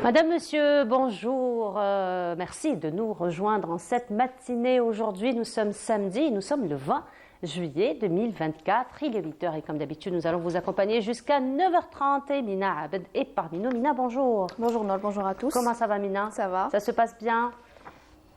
Madame, Monsieur, bonjour. Merci de nous rejoindre en cette matinée. Aujourd'hui, nous sommes samedi, nous sommes le 20 juillet 2024. Il est 8h et comme d'habitude, nous allons vous accompagner jusqu'à 9h30. Et Mina Abed est parmi nous. Mina, bonjour. Bonjour Nol, bonjour à tous. Comment ça va, Mina? Ça va. Ça se passe bien?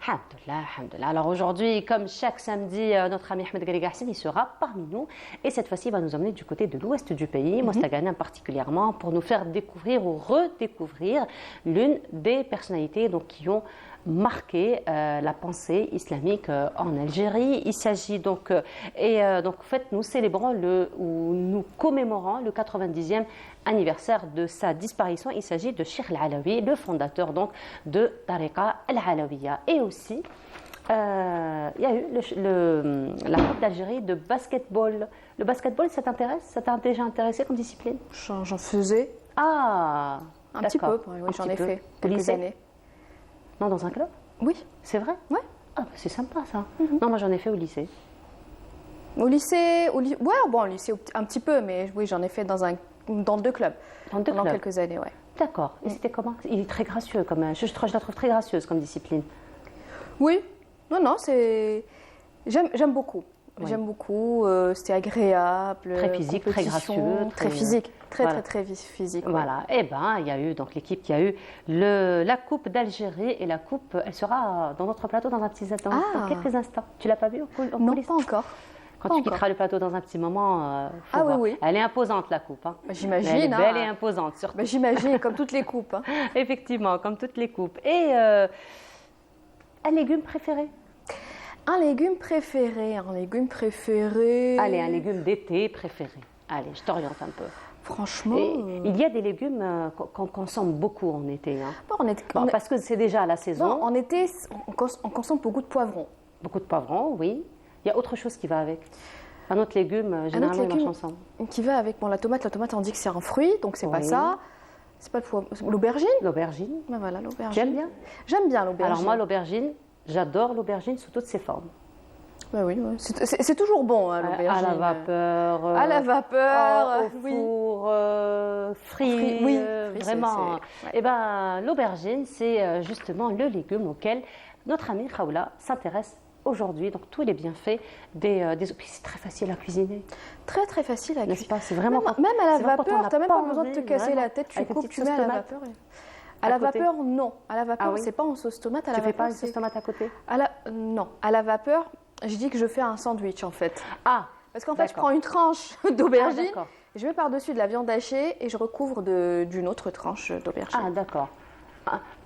Alhamdulillah, alhamdulillah. Alors aujourd'hui, comme chaque samedi, notre ami Ahmed Ghali-Ghassim, il sera parmi nous. Et cette fois-ci, il va nous emmener du côté de l'ouest du pays, Mostaganem particulièrement, pour nous faire découvrir ou redécouvrir l'une des personnalités donc, qui ont marqué la pensée islamique en Algérie. Il s'agit donc, donc en fait, nous célébrons ou nous commémorons le 90e anniversaire de sa disparition. Il s'agit de Cheikh Al-Alawi, le fondateur donc de Tariqa Al-Alawiya. Et aussi, il y a eu la Coupe d'Algérie de basketball. Le basketball, ça t'intéresse? Ça t'a déjà intéressé comme discipline? J'en faisais. Ah, un petit peu, oui, j'en ai fait quelques années. Non, dans un club? Oui. C'est vrai? Ouais. Ah, c'est sympa ça. Non, moi j'en ai fait au lycée. Au lycée, ouais, bon, au lycée un petit peu, mais oui, j'en ai fait dans deux clubs. Pendant quelques années, ouais. D'accord. Et c'était comment? Il est très gracieux, je la trouve très gracieuse comme discipline. Oui. Non, c'est... J'aime beaucoup. Oui. J'aime beaucoup, c'était agréable. Très physique, très gracieux. Très physique, très physique. Voilà, et bien il y a eu donc l'équipe qui a eu la Coupe d'Algérie et la Coupe, elle sera dans notre plateau dans quelques instants. Tu l'as pas vue en Non, coulisses? pas encore. Quand tu quitteras le plateau dans un petit moment, faut voir. Oui. Elle est imposante la coupe. Hein. J'imagine. Elle est belle et imposante surtout. J'imagine, comme toutes les coupes. Hein. Effectivement, comme toutes les coupes. Et un légume préféré? Un légume préféré. Allez, un légume d'été préféré. Allez, je t'oriente un peu. Franchement... il y a des légumes qu'on consomme beaucoup en été. Hein. Parce que c'est déjà la saison. Bon, en été, on consomme beaucoup de poivrons. Beaucoup de poivrons, oui. Il y a autre chose qui va avec. Un autre légume, généralement, ils marchent ensemble. Qui va avec la tomate. La tomate, on dit que c'est un fruit, donc c'est pas ça. C'est pas le poivron. L'aubergine. L'aubergine. Ben voilà, l'aubergine. J'aime bien. J'aime bien l'aubergine. Alors moi, l'aubergine, j'adore l'aubergine sous toutes ses formes. Ben oui. C'est toujours bon, hein, l'aubergine. À la vapeur. À la vapeur. Au four, frit. Oui, vraiment. Et ben, l'aubergine, c'est justement le légume auquel notre amie Khawla s'intéresse aujourd'hui, donc tous les bienfaits c'est très facile à cuisiner. Très facile à cuisiner. C'est vraiment même à la vapeur, tu n'as même pas besoin de te casser la tête, tu coupes, tu mets à la vapeur. À la vapeur, non. À la vapeur, c'est pas en sauce tomate. Tu fais pas une sauce tomate à côté? Non. À la vapeur, je dis que je fais un sandwich en fait. Ah. Parce qu'en fait, je prends une tranche d'aubergine, je mets par-dessus de la viande hachée et je recouvre d'une autre tranche d'aubergine. Ah, d'accord.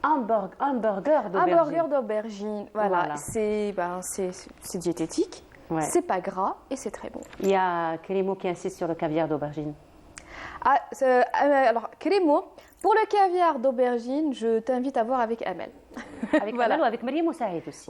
Un burger d'aubergine. Un burger d'aubergine, voilà. C'est diététique, c'est pas gras et c'est très bon. Il y a Kérémo qui insiste sur le caviar d'aubergine. Alors, Kérémo, pour le caviar d'aubergine, je t'invite à voir avec Amel. Avec Amel ou avec Mariam Moussaïd aussi.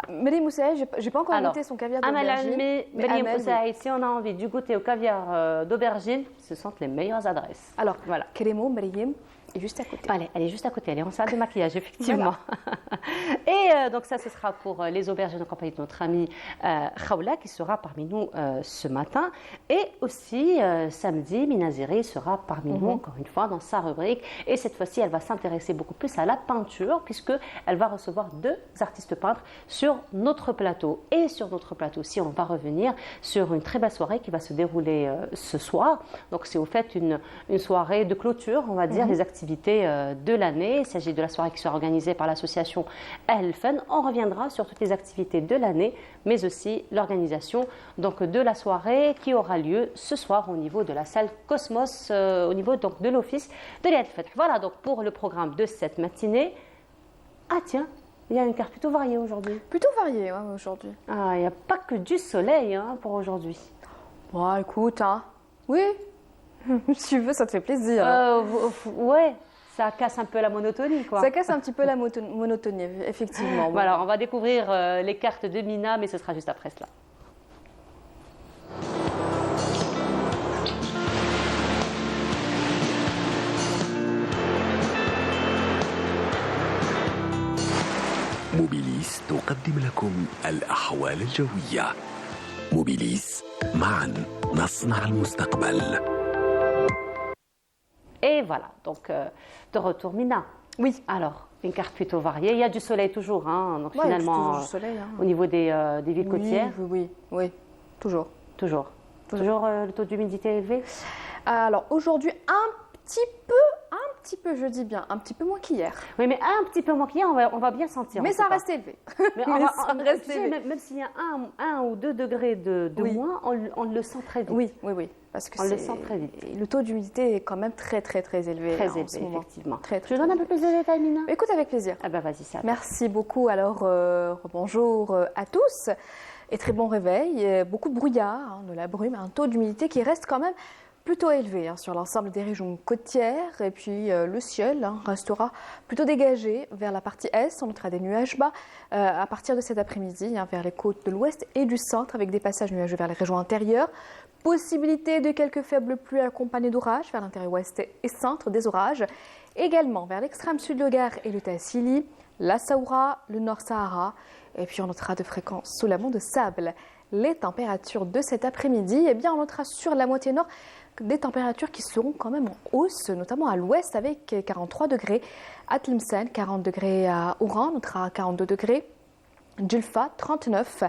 Mariam Moussaïd, j'ai pas encore goûté son caviar d'aubergine. Mariam Moussaïd, si on a envie de goûter au caviar d'aubergine, ce sont les meilleures adresses. Alors, voilà, Kérémo, Mariam. est juste à côté. Elle est juste à côté, elle est en salle de maquillage, effectivement. Voilà. Et donc ça, ce sera pour les aubergines en compagnie de notre amie Khawla, qui sera parmi nous ce matin. Et aussi, samedi, Minaziri sera parmi nous, encore une fois, dans sa rubrique. Et cette fois-ci, elle va s'intéresser beaucoup plus à la peinture, puisqu'elle va recevoir 2 artistes peintres sur notre plateau. Et sur notre plateau aussi, on va revenir sur une très belle soirée qui va se dérouler ce soir. Donc c'est au fait une soirée de clôture, on va dire, des activités de l'année. Il s'agit de la soirée qui sera organisée par l'association Elfen. On reviendra sur toutes les activités de l'année, mais aussi l'organisation donc de la soirée qui aura lieu ce soir au niveau de la salle Cosmos, au niveau donc de l'office de l'Elfen. Voilà donc pour le programme de cette matinée. Ah tiens, il y a une carte plutôt variée aujourd'hui. Plutôt variée aujourd'hui. Ah, il n'y a pas que du soleil pour aujourd'hui. Bon, écoute, oui, si tu veux, ça te fait plaisir. Ouais, ça casse un peu la monotonie, quoi. Ça casse un petit peu la monotonie, effectivement. Voilà, on va découvrir les cartes de Mina, mais ce sera juste après cela. موبيليس تقدم لكم الأحوال الجوية. موبيليس، معا نصنع المستقبل. Et voilà, donc de retour, Mina. Oui. Alors, une carte plutôt variée. Il y a du soleil toujours, hein, donc Ouais, finalement, toujours du soleil, hein. au niveau des villes côtières. Oui, toujours. Toujours. Toujours le taux d'humidité élevé. Alors aujourd'hui, un petit peu, je dis bien, un petit peu moins qu'hier. Oui, mais un petit peu moins qu'hier, on va bien sentir. Mais ça reste élevé. Mais tu sais, même s'il y a un ou 2 degrés de moins, on le sent très vite. Oui. Parce que on le sent très vite. Le taux d'humidité est quand même très élevé. Très élevé, effectivement. Tu donnes un peu plus de détails, Mina? Écoute, avec plaisir. Ah ben vas-y, ça. Merci beaucoup. Alors, bonjour à tous. Et très bon réveil. Beaucoup de brouillard, de la brume, un taux d'humidité qui reste quand même plutôt élevé sur l'ensemble des régions côtières. Et puis le ciel restera plutôt dégagé vers la partie est. On notera des nuages bas à partir de cet après-midi vers les côtes de l'ouest et du centre avec des passages nuageux vers les régions intérieures. Possibilité de quelques faibles pluies accompagnées d'orages vers l'intérieur ouest et centre, des orages. Également vers l'extrême sud de Gare et le Tassili, la Saoura, le Nord Sahara. Et puis on notera de fréquences sous la de sable. Les températures de cet après-midi, on notera sur la moitié nord des températures qui seront quand même en hausse, notamment à l'ouest avec 43 degrés. À Tlemcen, 40 degrés à Oran, on notera 42 degrés. Djulfa, 39.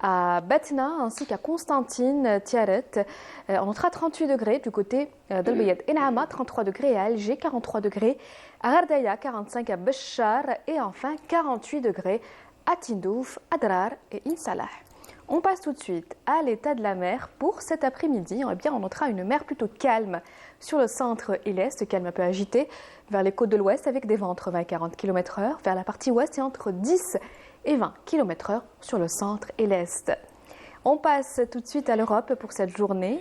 À Batna ainsi qu'à Constantine, Tiaret, on notera 38 degrés du côté d'Al Bayad. Enama, 33 degrés. À Alger, 43 degrés. À Ardaya, 45 à Béchar. Et enfin 48 degrés à Tindouf, Adrar et Insalah. On passe tout de suite à l'état de la mer pour cet après-midi. On notera une mer plutôt calme sur le centre et l'est, calme un peu agité, vers les côtes de l'ouest avec des vents entre 20 et 40 km/h, vers la partie ouest et entre 10 et 20 km/h sur le centre et l'est. On passe tout de suite à l'Europe pour cette journée.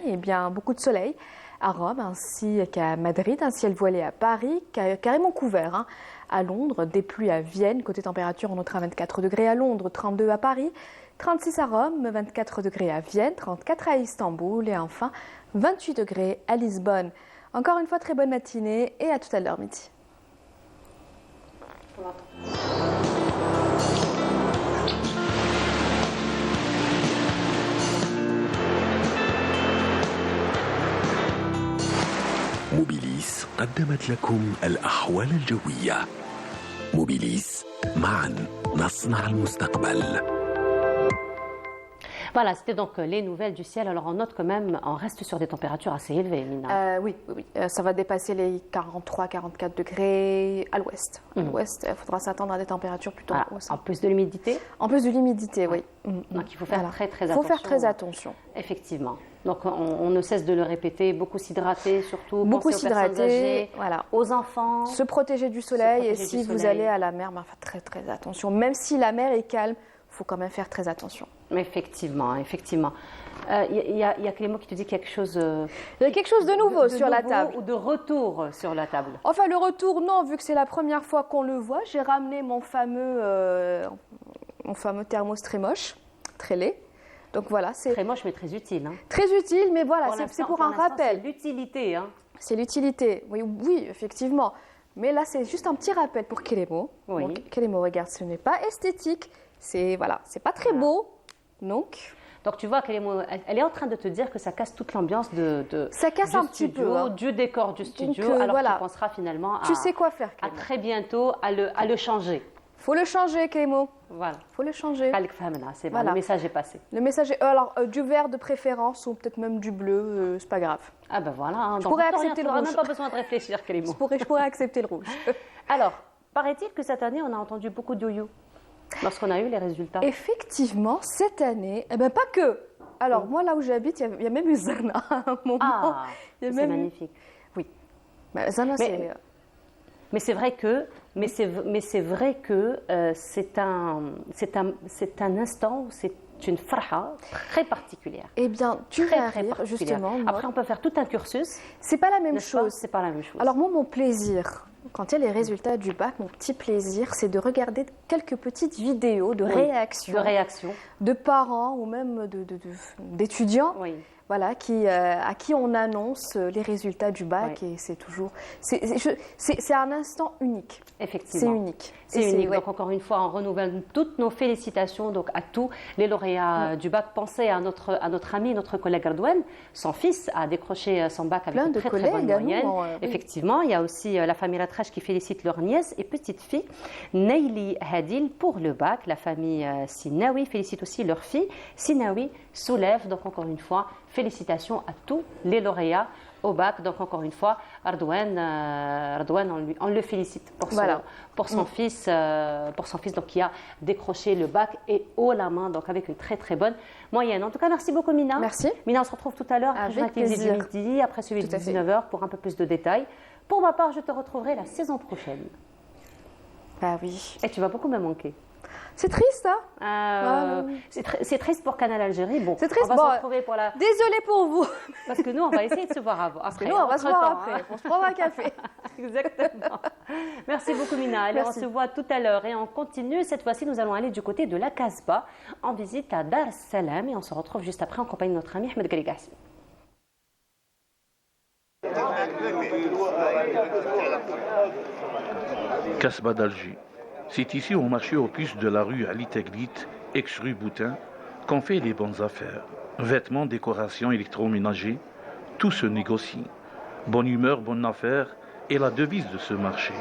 Beaucoup de soleil à Rome ainsi qu'à Madrid, un ciel voilé à Paris, carrément couvert à Londres, des pluies à Vienne. Côté température, on notera 24 degrés à Londres, 32 à Paris, 36 à Rome, 24 degrés à Vienne, 34 à Istanbul et enfin 28 degrés à Lisbonne. Encore une fois, très bonne matinée et à tout à l'heure midi. موبيليس قدمت لكم الأحوال الجوية. موبيليس، معا نصنع المستقبل. Voilà, c'était donc les nouvelles du ciel. Alors on note quand même, on reste sur des températures assez élevées, Mina. Oui. Ça va dépasser les 43-44 degrés à l'ouest. À l'ouest, il faudra s'attendre à des températures plutôt hausses. En plus de l'humidité. En plus de l'humidité, oui. Donc il faut faire très attention. Il faut faire très attention. Effectivement. Donc on ne cesse de le répéter, beaucoup s'hydrater surtout. Beaucoup s'hydrater, aux enfants. Se protéger du soleil et si vous allez à la mer, faites très attention. Même si la mer est calme, il faut quand même faire très attention. Effectivement. Il y a Clément qui te dit quelque chose. Il y a quelque chose de nouveau sur la table. Ou de retour sur la table. Enfin, le retour, non, vu que c'est la première fois qu'on le voit, j'ai ramené mon fameux thermos très moche, très laid. Donc voilà, c'est très moche mais très utile. Très utile, mais voilà, c'est pour un rappel. C'est l'utilité. C'est l'utilité, oui, effectivement. Mais là, c'est juste un petit rappel pour Kélémo. Oui. Donc, Kélémo, regarde, ce n'est pas esthétique, c'est pas très beau. Donc tu vois elle est en train de te dire que ça casse toute l'ambiance ça casse un petit peu du décor du studio. Donc, alors tu penseras finalement tu sais quoi faire, à très bientôt à le changer. Faut le changer, Clémo. Voilà. Faut le changer. C'est bon, le message est passé. Le message est du vert de préférence ou peut-être même du bleu, c'est pas grave. Ah ben voilà. Je pourrais accepter le rouge. On n'a même pas besoin de réfléchir, Clémo. Je pourrais accepter le rouge. Alors, paraît-il que cette année on a entendu beaucoup de yo-yo lorsqu'on a eu les résultats. Effectivement, cette année, pas que. Alors moi là où j'habite, il y a même eu Zana à un moment. C'est magnifique. Oui. Zana, c'est. Mais c'est vrai que, c'est un instant où c'est une farha très particulière. Tu vas rire, justement. Après, on peut faire tout un cursus. C'est pas la même chose. C'est pas la même chose. Alors moi, mon plaisir, quand il y a les résultats du bac, mon petit plaisir, c'est de regarder quelques petites vidéos de réactions. De réactions. De parents ou même d'étudiants. Oui. voilà, à qui on annonce les résultats du bac Oui. et c'est toujours, c'est un instant unique. Effectivement. C'est unique. C'est Et unique. ouais. Donc, encore une fois, on renouvelle toutes nos félicitations donc, à tous les lauréats du bac. Pensez à notre ami, notre collègue Ardouane. Son fils a décroché son bac avec Plein une de très, très bonne collègues à nous, moyenne. oui. Effectivement, il y a aussi la famille Ratrache qui félicite leur nièce et petite fille, Neili Hadil, pour le bac. La famille Sinawi félicite aussi leur fille, Sinawi Soulève. Donc, encore une fois, félicitations à tous les lauréats au bac. Donc, encore une fois, Ardouane, on le félicite pour son fils, donc, qui a décroché le bac et haut la main, donc avec une très très bonne moyenne. En tout cas, merci beaucoup, Mina. Merci. Mina, on se retrouve tout à l'heure après Avec le du plaisir. midi, après celui de Tout à fait. 19h pour un peu plus de détails. Pour ma part, je te retrouverai la saison prochaine. Ah oui. Et tu vas beaucoup me manquer. C'est triste, hein. C'est triste pour Canal Algérie. Bon, C'est triste. on va Bon, se retrouver pour la... Désolée pour vous. Parce que nous, on va essayer de se voir avant. Parce que nous, on va se voir après. On se prendra un café. Exactement. Merci beaucoup, Mina. Allez, Merci. on se voit tout à l'heure et on continue. Cette fois-ci, nous allons aller du côté de la Casbah en visite à Dar es Salaam et on se retrouve juste après en compagnie de notre ami Ahmed Garigassi. Casbah d'Alger. C'est ici au marché aux puces de la rue Ali Teglit, ex-rue Boutin, qu'on fait les bonnes affaires. Vêtements, décorations, électroménagers, tout se négocie. Bonne humeur, bonne affaire est la devise de ce marché.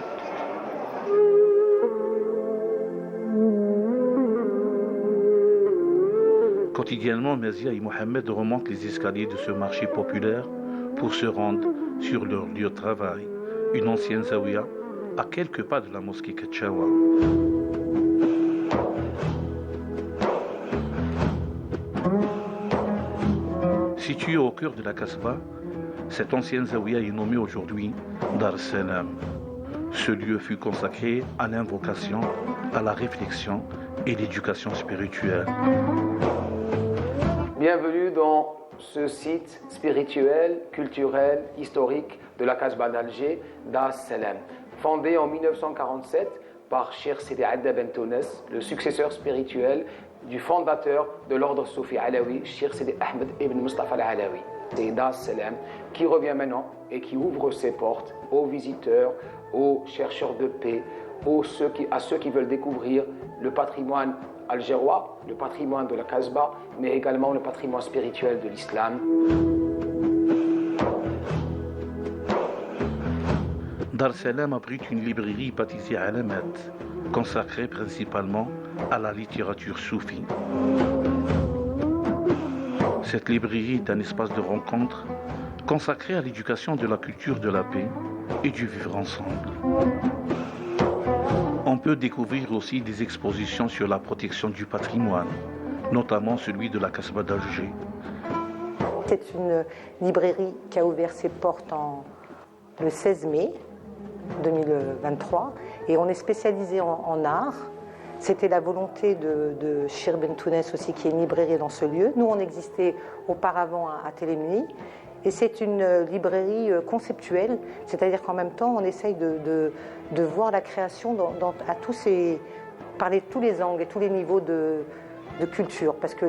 Quotidiennement, Mézia et Mohamed remontent les escaliers de ce marché populaire pour se rendre sur leur lieu de travail, une ancienne zaouia à quelques pas de la mosquée Ketchawa. Située au cœur de la Casbah, cette ancienne zaouia est nommée aujourd'hui Dar es Salaam. Ce lieu fut consacré à l'invocation, à la réflexion et l'éducation spirituelle. Bienvenue dans ce site spirituel, culturel, historique de la Casbah d'Alger, Dar es Salaam. Fondé en 1947 par Cheikh Sidi Adda Ben Tounes, le successeur spirituel du fondateur de l'ordre soufi alaoui, Cheikh Sidi Ahmed ibn Mustafa al-Alaoui. C'est Dar es Salaam qui revient maintenant et qui ouvre ses portes aux visiteurs, aux chercheurs de paix, à ceux qui veulent découvrir le patrimoine algérois, le patrimoine de la Casbah, mais également le patrimoine spirituel de l'islam. Dar es Salaam abrite une librairie baptisée Alamat, consacrée principalement à la littérature soufie. Cette librairie est un espace de rencontre consacré à l'éducation de la culture de la paix et du vivre ensemble. On peut découvrir aussi des expositions sur la protection du patrimoine, notamment celui de la Casbah d'Alger. C'est une librairie qui a ouvert ses portes le 16 mai 2023 et on est spécialisé en art. C'était la volonté de Cheikh Ben Tounes aussi qui est une librairie dans ce lieu. Nous, on existait auparavant à Télémini et c'est une librairie conceptuelle, c'est-à-dire qu'en même temps, on essaye de voir la création par tous les angles et tous les niveaux de culture. Parce que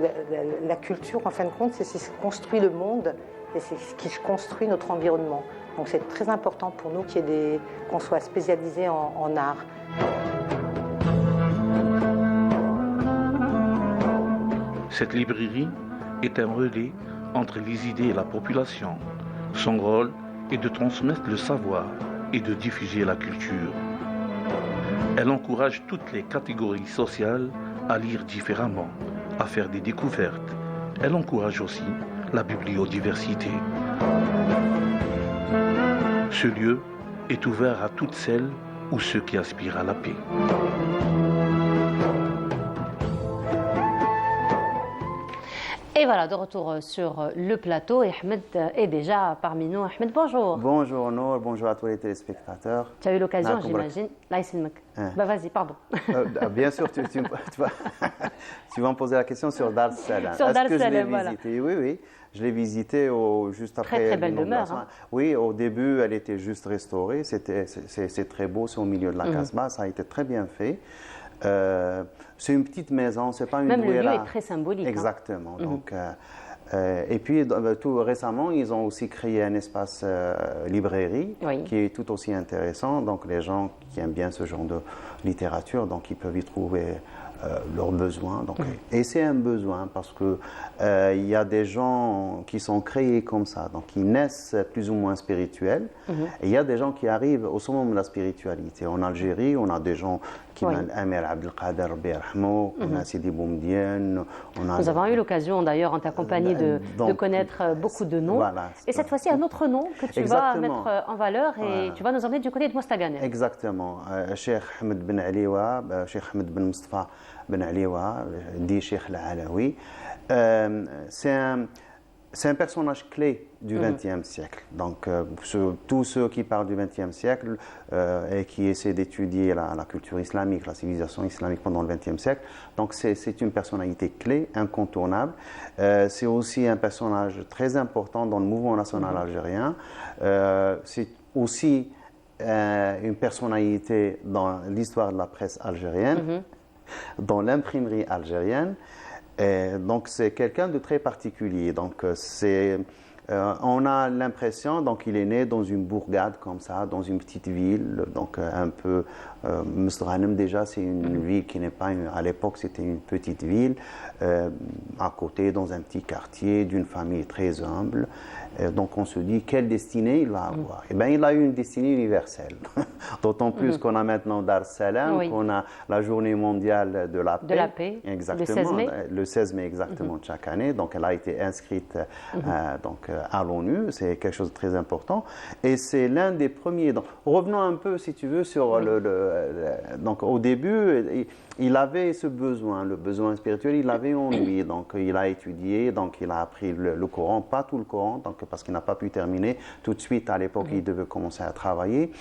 la culture, en fin de compte, c'est ce qui construit le monde et c'est ce qui construit notre environnement. Donc c'est très important pour nous qu'on soit spécialisé en art. Cette librairie est un relais entre les idées et la population. Son rôle est de transmettre le savoir et de diffuser la culture. Elle encourage toutes les catégories sociales à lire différemment, à faire des découvertes. Elle encourage aussi la bibliodiversité. Ce lieu est ouvert à toutes celles ou ceux qui aspirent à la paix. Et voilà, de retour sur le plateau. Et Ahmed est déjà parmi nous. Ahmed, bonjour. Bonjour Nour, bonjour à tous les téléspectateurs. Tu as eu l'occasion, Nakum j'imagine. Là, il Bah vas-y, pardon. Bien sûr, tu vas me poser la question sur Dar es Salaam. Sur Dar es Est-ce que je l'ai Salaam, voilà. visité? Oui, oui. Je l'ai visité juste après. Très belle demeure. l'inauguration. Hein. Oui, au début, elle était juste restaurée. C'est très beau, c'est au milieu de la Casbah. Ça a été très bien fait. C'est une petite maison, c'est pas une Même le lieu douéra. est très symbolique. Exactement. Hein. Donc, Et puis, tout récemment, ils ont aussi créé un espace librairie Oui. qui est tout aussi intéressant. Donc, les gens qui aiment bien ce genre de littérature, donc ils peuvent y trouver leurs besoins. Donc, et c'est un besoin parce que il y a des gens qui sont créés comme ça, donc qui naissent plus ou moins spirituels. Et il y a des gens qui arrivent au sommet de la spiritualité. En Algérie, on a des gens qui Oui. Amir Abdelkader, Rabbi yarhamou, on a Sidi Boumediene, on a Nous avons eu l'occasion d'ailleurs en ta compagnie de Donc, connaître beaucoup de noms. voilà. Et cette fois-ci, un autre nom que tu Exactement. vas mettre en valeur et Voilà. tu vas nous emmener du côté de Mostaganem. Exactement. Cheikh Ahmed Ben Aliwa, Cheikh Ahmed Ben Mustafa Ben Aliwa, dit Cheikh Al-Alawi. C'est un personnage clé du XXe siècle. Donc, tous ceux qui parlent du XXe siècle et qui essaient d'étudier la culture islamique, la civilisation islamique pendant le XXe siècle, donc c'est une personnalité clé, incontournable. C'est aussi un personnage très important dans le mouvement national algérien. C'est aussi une personnalité dans l'histoire de la presse algérienne, dans l'imprimerie algérienne. Et donc c'est quelqu'un de très particulier. Donc on a l'impression, donc il est né dans une bourgade comme ça, dans une petite ville, donc un peu Mostaganem déjà c'est une ville qui n'est pas à l'époque c'était une petite ville à côté dans un petit quartier d'une famille très humble. Donc on se dit quelle destinée il va avoir. Eh bien il a eu une destinée universelle. D'autant plus qu'on a maintenant Dar es Salaam, qu'on a la journée mondiale de la paix. De la paix, exactement, le 16 mai. Le 16 mai exactement de chaque année. Donc elle a été inscrite donc, à l'ONU, c'est quelque chose de très important. Et c'est l'un des premiers. Donc, revenons un peu si tu veux sur donc au début, il avait ce besoin, le besoin spirituel, il l'avait en lui. Donc il a étudié, donc il a appris le Coran, pas tout le Coran, donc, parce qu'il n'a pas pu terminer tout de suite. À l'époque, il devait commencer à travailler.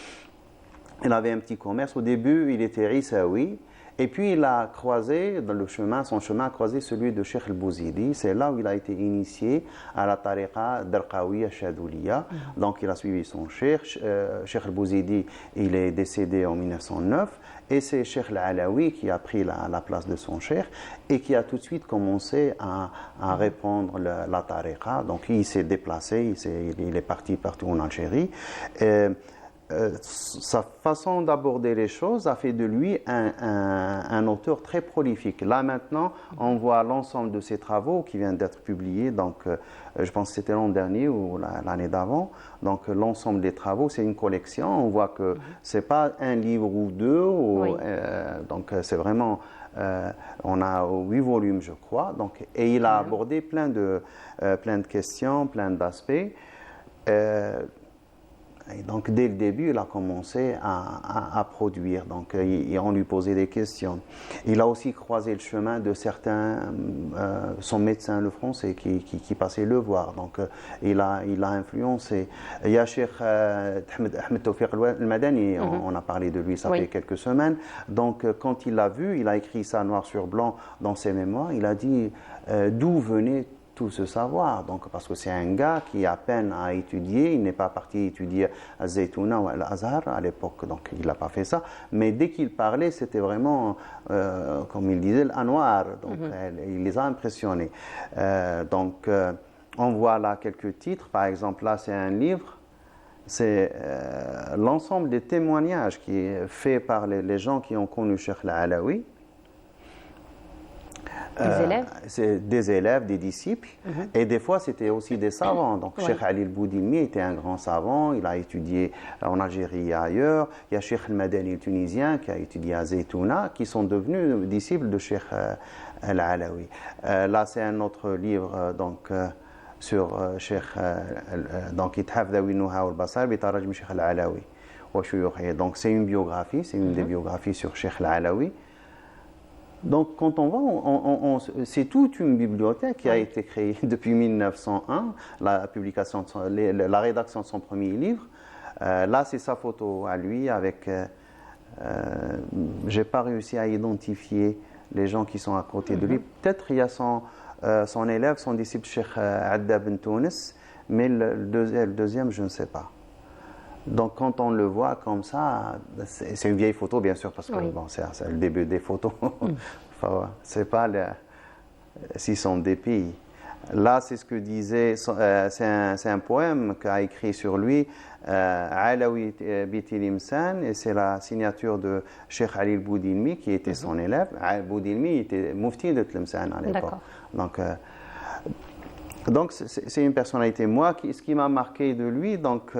Il avait un petit commerce. Au début, il était Issaoui. Et puis, il a croisé, dans le chemin, son chemin a croisé celui de Cheikh El-Bouzidi. C'est là où il a été initié à la tariqa Darqawiya Chadouliya. Donc, il a suivi son cheikh. Cheikh El-Bouzidi, il est décédé en 1909. Et c'est Cheikh Al-Alawi qui a pris la place de son cheikh et qui a tout de suite commencé à répandre la tariqa. Donc, il s'est déplacé, il est parti partout en Algérie. Sa façon d'aborder les choses a fait de lui un auteur très prolifique. Là maintenant, on voit l'ensemble de ses travaux qui viennent d'être publiés. Donc, je pense que c'était l'an dernier ou l'année d'avant. Donc, l'ensemble des travaux, c'est une collection. On voit que c'est pas un livre ou deux. Donc, c'est vraiment. On a 8 volumes, je crois. Donc, et il a abordé plein de questions, plein d'aspects. Et donc, dès le début, il a commencé à produire. Donc, on lui posait des questions. Il a aussi croisé le chemin de certains, son médecin, le français, qui passait le voir. Donc, il a influencé. Il y a Cheikh Ahmed Tawfiq Al-Madani, on a parlé de lui, ça fait quelques semaines. Donc, quand il l'a vu, il a écrit ça noir sur blanc dans ses mémoires. Il a dit d'où venait tout ce savoir. Donc, parce que c'est un gars qui a peine à étudier, il n'est pas parti étudier à Zaytouna ou à Al-Azhar à l'époque, donc il n'a pas fait ça. Mais dès qu'il parlait, c'était vraiment, comme il disait, l'anwar. Donc, il les a impressionnés. Donc, on voit là quelques titres. Par exemple, là, c'est un livre. C'est l'ensemble des témoignages qui est fait par les gens qui ont connu Cheikh Al-Alawi. Des élèves C'est des élèves, des disciples, et des fois c'était aussi des savants. Donc Cheikh Ali El-Boudilmi était un grand savant, il a étudié en Algérie et ailleurs. Il y a Cheikh El-Madani, le Tunisien, qui a étudié à Zaytouna, qui sont devenus disciples de Cheikh Al-Alawi. Là c'est un autre livre donc, sur Cheikh, donc Ithaf Dawi Nuha al-Basar, Bitarajm Cheikh Al-Alawi. Donc c'est une biographie, c'est une des biographies sur Cheikh Al-Alawi. Donc, quand on voit, c'est toute une bibliothèque qui a été créée depuis 1901, la rédaction de son premier livre. Là, c'est sa photo à lui avec. J'ai pas réussi à identifier les gens qui sont à côté de lui. Peut-être il y a son élève, son disciple Cheikh Adda Ben Tounes, mais le deuxième, je ne sais pas. Donc, quand on le voit comme ça, c'est une vieille photo, bien sûr, parce que bon, c'est le début des photos. Enfin, c'est pas s'ils sont des pays. Là, c'est ce que disait, c'est un poème qu'a écrit sur lui Alaoui Bitilimsan, et c'est la signature de Cheikh Ali Boudilmi qui était son élève. Boudilmi était mufti de Tlemcen à l'époque. Donc c'est une personnalité. Moi, ce qui m'a marqué de lui, donc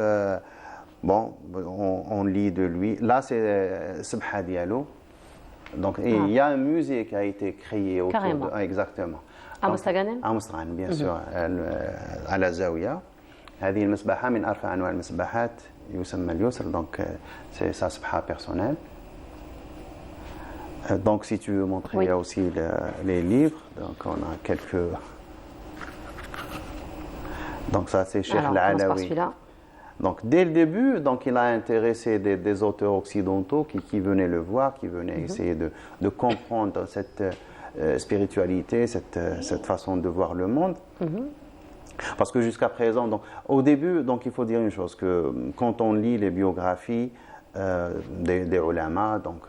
bon, on lit de lui. Là, c'est Subha Diallo. Donc il y a un musée qui a été créé autour de... Exactement. À Mostaganem? À Mostaganem, bien sûr, à la Zawiya. هذه المسبحة من أرفع أنواع المسبحات يسمى اليسر, donc c'est sa subha personnelle. Donc si tu veux montrer, il y a aussi les livres, donc on a quelques... Donc ça c'est Cheikh Al-Alaoui. Donc dès le début, donc il a intéressé des auteurs occidentaux qui venaient le voir, qui venaient essayer de comprendre cette spiritualité, cette façon de voir le monde. Parce que jusqu'à présent, donc, au début, donc, il faut dire une chose, que quand on lit les biographies des ulama, donc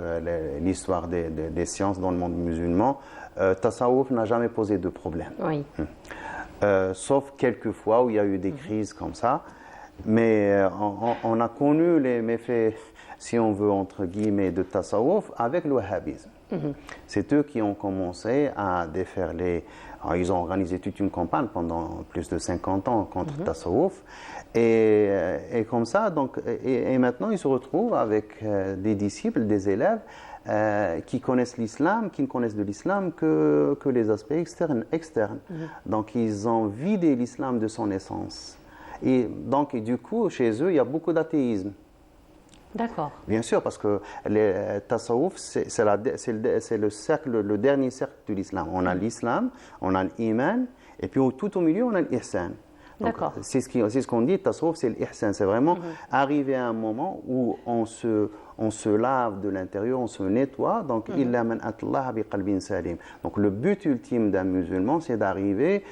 l'histoire des sciences dans le monde musulman, Tasawwuf n'a jamais posé de problème. Oui. Sauf quelques fois où il y a eu des crises comme ça. Mais on a connu les méfaits, si on veut, entre guillemets, de Tasawwuf avec le wahhabisme. C'est eux qui ont commencé à défaire les... Alors, ils ont organisé toute une campagne pendant plus de 50 ans contre Tasawwuf. Et comme ça, donc, et maintenant, ils se retrouvent avec des disciples, des élèves qui connaissent l'islam, qui ne connaissent de l'islam que les aspects externes. Donc, ils ont vidé l'islam de son essence. Et donc, du coup, chez eux, il y a beaucoup d'athéisme. D'accord. Bien sûr, parce que le tasawwuf, c'est le cercle, le dernier cercle de l'islam. On a l'islam, on a l'iman, et puis tout au milieu, on a l'ihsan. D'accord. C'est ce qu'on dit, tasawwuf, c'est l'ihsan. C'est vraiment arriver à un moment où on se lave de l'intérieur, on se nettoie. Donc, illa man atallaha biqalbin salim. Donc, le but ultime d'un musulman, c'est d'arriver,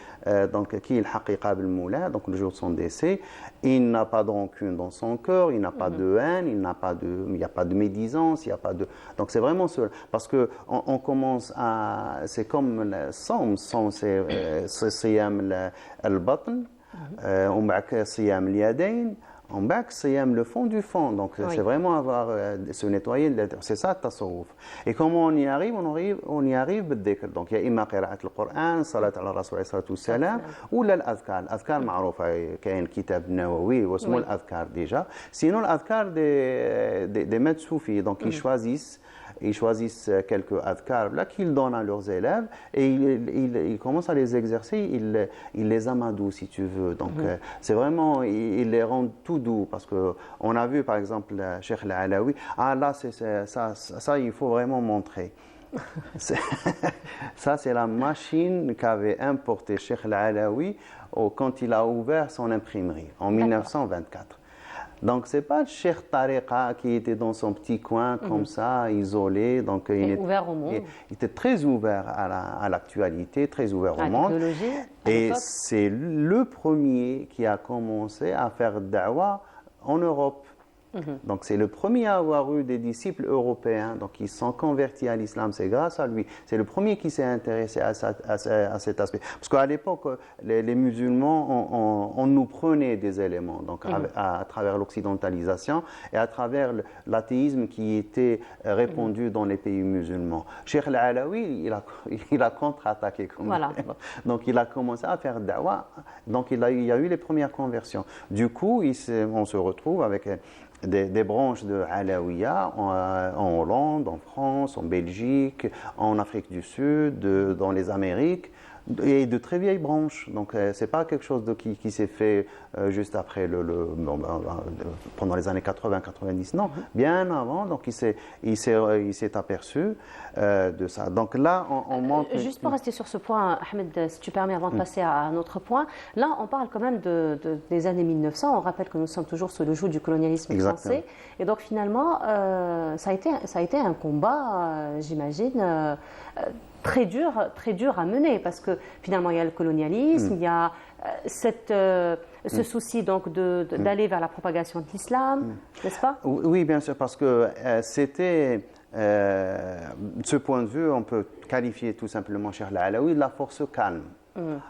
donc, qui est le haqiqa bil moula, donc le jour de son décès. Il n'a pas de rancune dans son cœur, il n'a pas de haine, il n'y a pas de médisance, il n'y a pas de... Donc, c'est vraiment cela. Parce que on commence à... C'est comme le somme, c'est siyam al-batn, on bac siyam al-yadayn, on bac siyam le fond du fond. Donc c'est vraiment avoir se nettoyer, c'est ça tasawwuf. Et comment on y arrive? On y arrive بالذكر. Donc il y a imma قراءة القرآن, صلاة على الرسول عليه الصلاة والسلام, ولا الأذكار. الأذكار معروفة, كاين كتاب نووي واسمه الأذكار déjà. Sinon l'adhkar des maîtres soufis, donc ils choisissent quelques adhkars là qu'ils donnent à leurs élèves et ils commencent à les exercer, ils les amadouent si tu veux. Donc c'est vraiment, ils les rendent tout doux parce qu'on a vu par exemple Cheikh Al-Alaoui, là ça il faut vraiment montrer. Ça c'est la machine qu'avait importé Cheikh Al-Alaoui quand il a ouvert son imprimerie en 1924. Donc, ce n'est pas le Cheikh Tariqa qui était dans son petit coin, comme ça, isolé. Donc, il était ouvert au monde. Il était très ouvert à l'actualité, très ouvert au monde. Et c'est le premier qui a commencé à faire da'wa en Europe. Donc, c'est le premier à avoir eu des disciples européens, donc ils sont convertis à l'islam, c'est grâce à lui. C'est le premier qui s'est intéressé à cet aspect. Parce qu'à l'époque, les musulmans, on nous prenait des éléments, donc à travers l'occidentalisation et à travers l'athéisme qui était répandu dans les pays musulmans. Cheikh Al-Alaoui, il a contre-attaqué. Donc, il a commencé à faire da'wa. Donc, il y a eu les premières conversions. Du coup, on se retrouve avec des branches de Alaouia en Hollande, en France, en Belgique, en Afrique du Sud, dans les Amériques, et de très vieilles branches. Donc, ce n'est pas quelque chose qui s'est fait juste après, pendant les années 80-90, non, bien avant. Donc, il s'est aperçu de ça. Donc là, on montre... Juste pour rester sur ce point, Ahmed, si tu permets, avant de passer à un autre point, là, on parle quand même des années 1900. On rappelle que nous sommes toujours sous le joug du colonialisme français. Et donc, finalement, ça a été un combat, j'imagine, très dur à mener, parce que finalement il y a le colonialisme, il y a ce souci donc d'aller vers la propagation de l'islam, n'est-ce pas? Oui, bien sûr, parce que c'était, de ce point de vue, on peut qualifier tout simplement Cheikh Al-Alaoui de la force calme.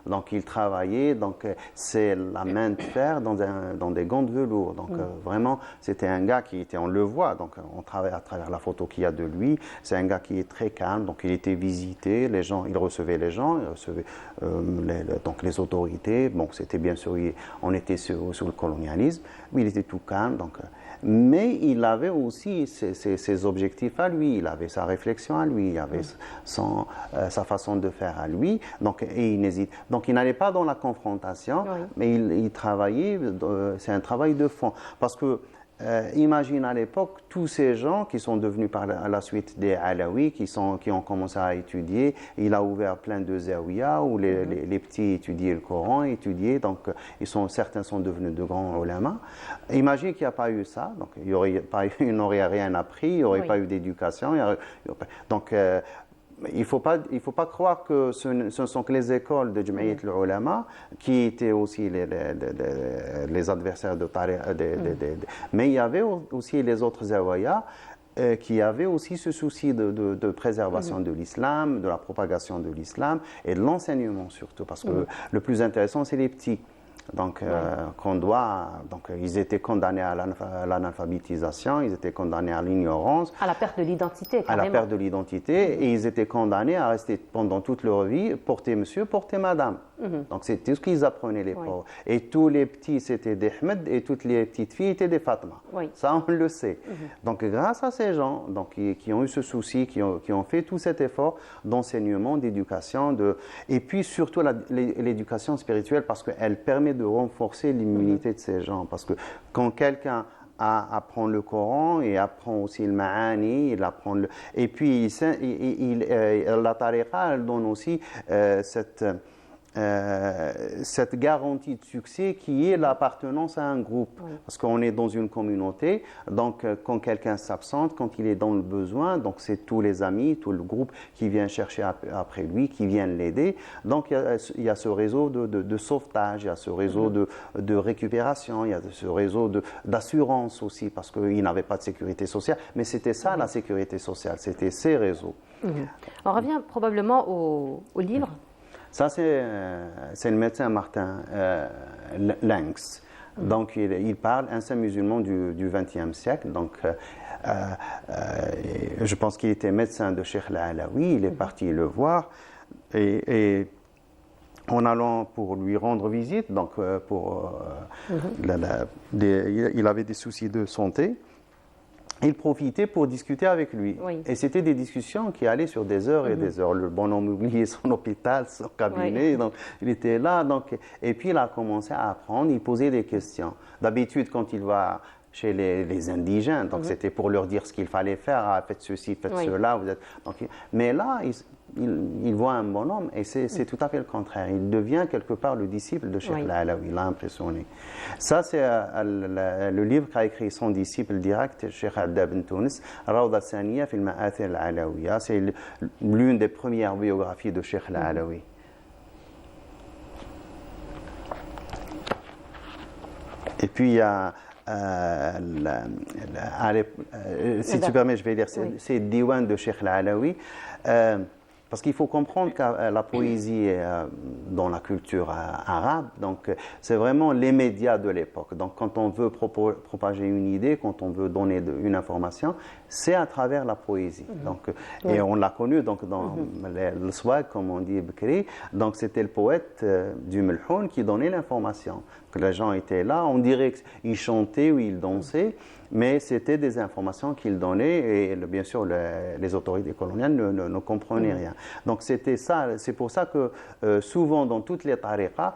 Donc il travaillait, donc c'est la main de fer dans des gants de velours. Donc vraiment, c'était un gars qui était, on le voit, donc on travaille à travers la photo qu'il y a de lui. C'est un gars qui est très calme, donc il était visité, les gens, il recevait les gens, il recevait donc les autorités. Bon, c'était bien sûr, on était sous le colonialisme, mais il était tout calme, donc. Mais il avait aussi ses objectifs à lui, il avait sa réflexion à lui, il avait sa façon de faire à lui, donc, et il n'hésite. Donc il n'allait pas dans la confrontation, mais il travaillait, c'est un travail de fond. Parce que imagine à l'époque tous ces gens qui sont devenus par la suite des Alaouis, qui ont commencé à étudier. Il a ouvert plein de zawiyas où les petits étudiaient le Coran, certains sont devenus de grands ulama. Imagine qu'il n'y a pas eu ça, donc il n'aurait rien appris, il n'y aurait pas eu d'éducation. Donc il ne faut pas croire que ce sont que les écoles de Jamiat al-Ulama qui étaient aussi les adversaires de Tariq. Mais il y avait aussi les autres zawaya qui avaient aussi ce souci de préservation de l'islam, de la propagation de l'islam et de l'enseignement surtout. Parce que le plus intéressant, c'est les petits. Donc, ils étaient condamnés à l'analphabétisation, ils étaient condamnés à l'ignorance. À la perte de l'identité, carrément. À la perte de l'identité, et ils étaient condamnés à rester pendant toute leur vie, porter monsieur, porter madame. Donc, c'est tout ce qu'ils apprenaient, les pauvres. Et tous les petits, c'était des Ahmed, et toutes les petites filles étaient des Fatma. Ça, on le sait. Donc, grâce à ces gens qui ont eu ce souci, qui ont fait tout cet effort d'enseignement, d'éducation, et puis surtout l'éducation spirituelle, parce qu'elle permet de renforcer l'immunité de ces gens. Parce que quand quelqu'un apprend le Coran et apprend aussi le Ma'ani, et puis la tariqa, elle donne aussi cette garantie de succès qui est l'appartenance à un groupe. Parce qu'on est dans une communauté, donc quand quelqu'un s'absente, quand il est dans le besoin, donc c'est tous les amis, tout le groupe qui vient chercher après lui, qui viennent l'aider. Donc il y a ce réseau de sauvetage, il y a ce réseau de récupération, il y a ce réseau d'assurance aussi, parce qu'il n'avait pas de sécurité sociale. Mais c'était ça la sécurité sociale, c'était ces réseaux. On revient probablement au livre. Ça, c'est le médecin Martin Langs. Donc, il parle, un saint musulman du XXe siècle. Donc, je pense qu'il était médecin de Cheikh al-Alawi. Il est parti le voir. Et en allant pour lui rendre visite, donc il avait des soucis de santé. Il profitait pour discuter avec lui. Et c'était des discussions qui allaient sur des heures et des heures. Le bonhomme oubliait son hôpital, son cabinet, donc il était là. Et puis il a commencé à apprendre, il posait des questions. D'habitude, quand il va chez les indigènes, donc c'était pour leur dire ce qu'il fallait faire, faites ceci, faites cela. Mais là, il voit un bonhomme et c'est tout à fait le contraire. Il devient quelque part le disciple de Cheikh al-Alawi. Il l'a impressionné. Ça, c'est le livre qu'a écrit son disciple direct, Cheikh Adda Ben Tounes, Rawda Saniya fil Ma'athir al-Alawiya. C'est l'une des premières biographies de Cheikh al-Alawi. Et puis il y a si tu permets, je vais lire, c'est Diwan de Cheikh al-Alawi. Parce qu'il faut comprendre que la poésie dans la culture arabe, donc c'est vraiment les médias de l'époque. Donc quand on veut propager une idée, quand on veut donner une information, c'est à travers la poésie. Donc, et on l'a connu donc dans le swag, comme on dit Bekri. Donc c'était le poète du Melhoun qui donnait l'information. Que les gens étaient là, on dirait qu'ils chantaient ou ils dansaient, mais c'était des informations qu'il donnait et bien sûr les autorités coloniales ne comprenaient rien. Donc c'était ça, c'est pour ça que souvent dans toutes les tariqas,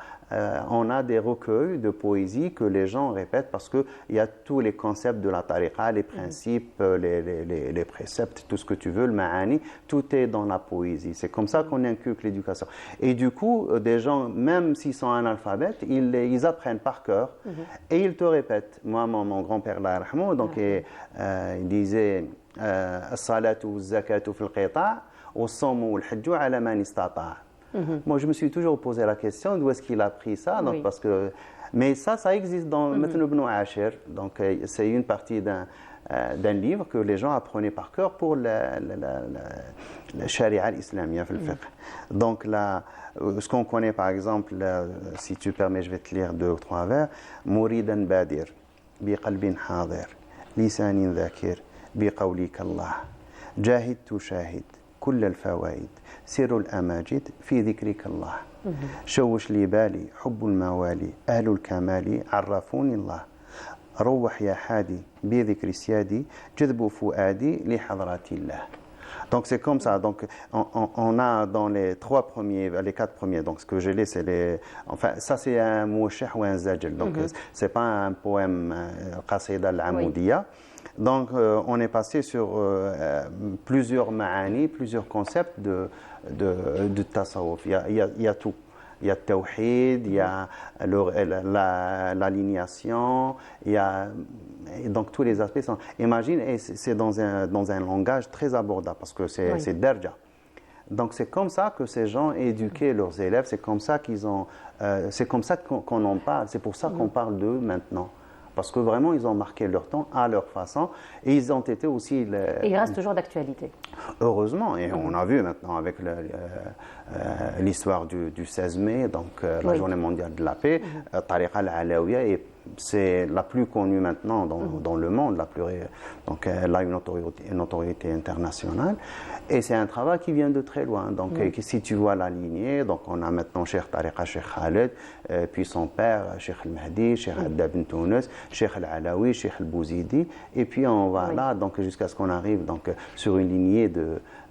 on a des recueils de poésie que les gens répètent parce qu'il y a tous les concepts de la tariqa, les principes, les préceptes, tout ce que tu veux, le ma'ani, tout est dans la poésie. C'est comme ça qu'on inculque l'éducation. Et du coup, des gens, même s'ils sont analphabètes, ils apprennent par cœur et ils te répètent. Moi, mon grand-père, donc, il disait as-salatu az-zakatu fil qita' was-sawmu wal-hajju ala man istata'. Moi, je me suis toujours posé la question d'où est-ce qu'il a pris ça. Donc, parce que, mais ça existe dans Matn ibn Ashir. Donc, c'est une partie d'un livre que les gens apprenaient par cœur pour la sharia islamia في الفقه. Donc là, ce qu'on connaît par exemple, si tu permets, je vais te lire 2 ou 3 vers. مريدا بادر بقلب حاضر لسان ذاكر بقولك الله جاهد تشاهد كل الفوائد سر الأماجد في ذكرك الله شوش لي بالي حب الموالي أهل الكمال عرفوني الله روح يا حادي بذكر سيادي جذب فؤادي لحضرات الله. Donc c'est comme ça. Donc on a dans les 4 premiers. Donc ce que j'ai lu, c'est les. Enfin, ça c'est un mouchah ou un zajl. Donc c'est pas un poème qasida al-amoudiya. Donc on est passé sur plusieurs ma'ani, plusieurs concepts de tasawwuf. Il y a tout. Il y a le tawhid, il y a l'alignation, il y a et donc tous les aspects sont. Imagine, et c'est dans un langage très abordable parce que c'est derja. Donc c'est comme ça que ces gens éduquaient leurs élèves, c'est comme ça c'est comme ça qu'on en parle, c'est pour ça qu'on parle d'eux maintenant. Parce que vraiment, ils ont marqué leur temps à leur façon et ils ont été aussi. Et ils restent toujours d'actualité. Heureusement, et on a vu maintenant avec l'histoire du 16 mai, donc la Journée mondiale de la paix, Tariqa al-Alawiya, et c'est la plus connue maintenant dans le monde, donc elle a une notoriété internationale. Et c'est un travail qui vient de très loin. Donc si tu vois la lignée, donc on a maintenant Cheikh Tariqa, Cheikh Khaled, puis son père, Cheikh Al-Mahdi, Cheikh Adda bin Tounes, Cheikh Al-Alawi, Cheikh Al-Bouzidi, et puis on va là, donc jusqu'à ce qu'on arrive donc, sur une lignée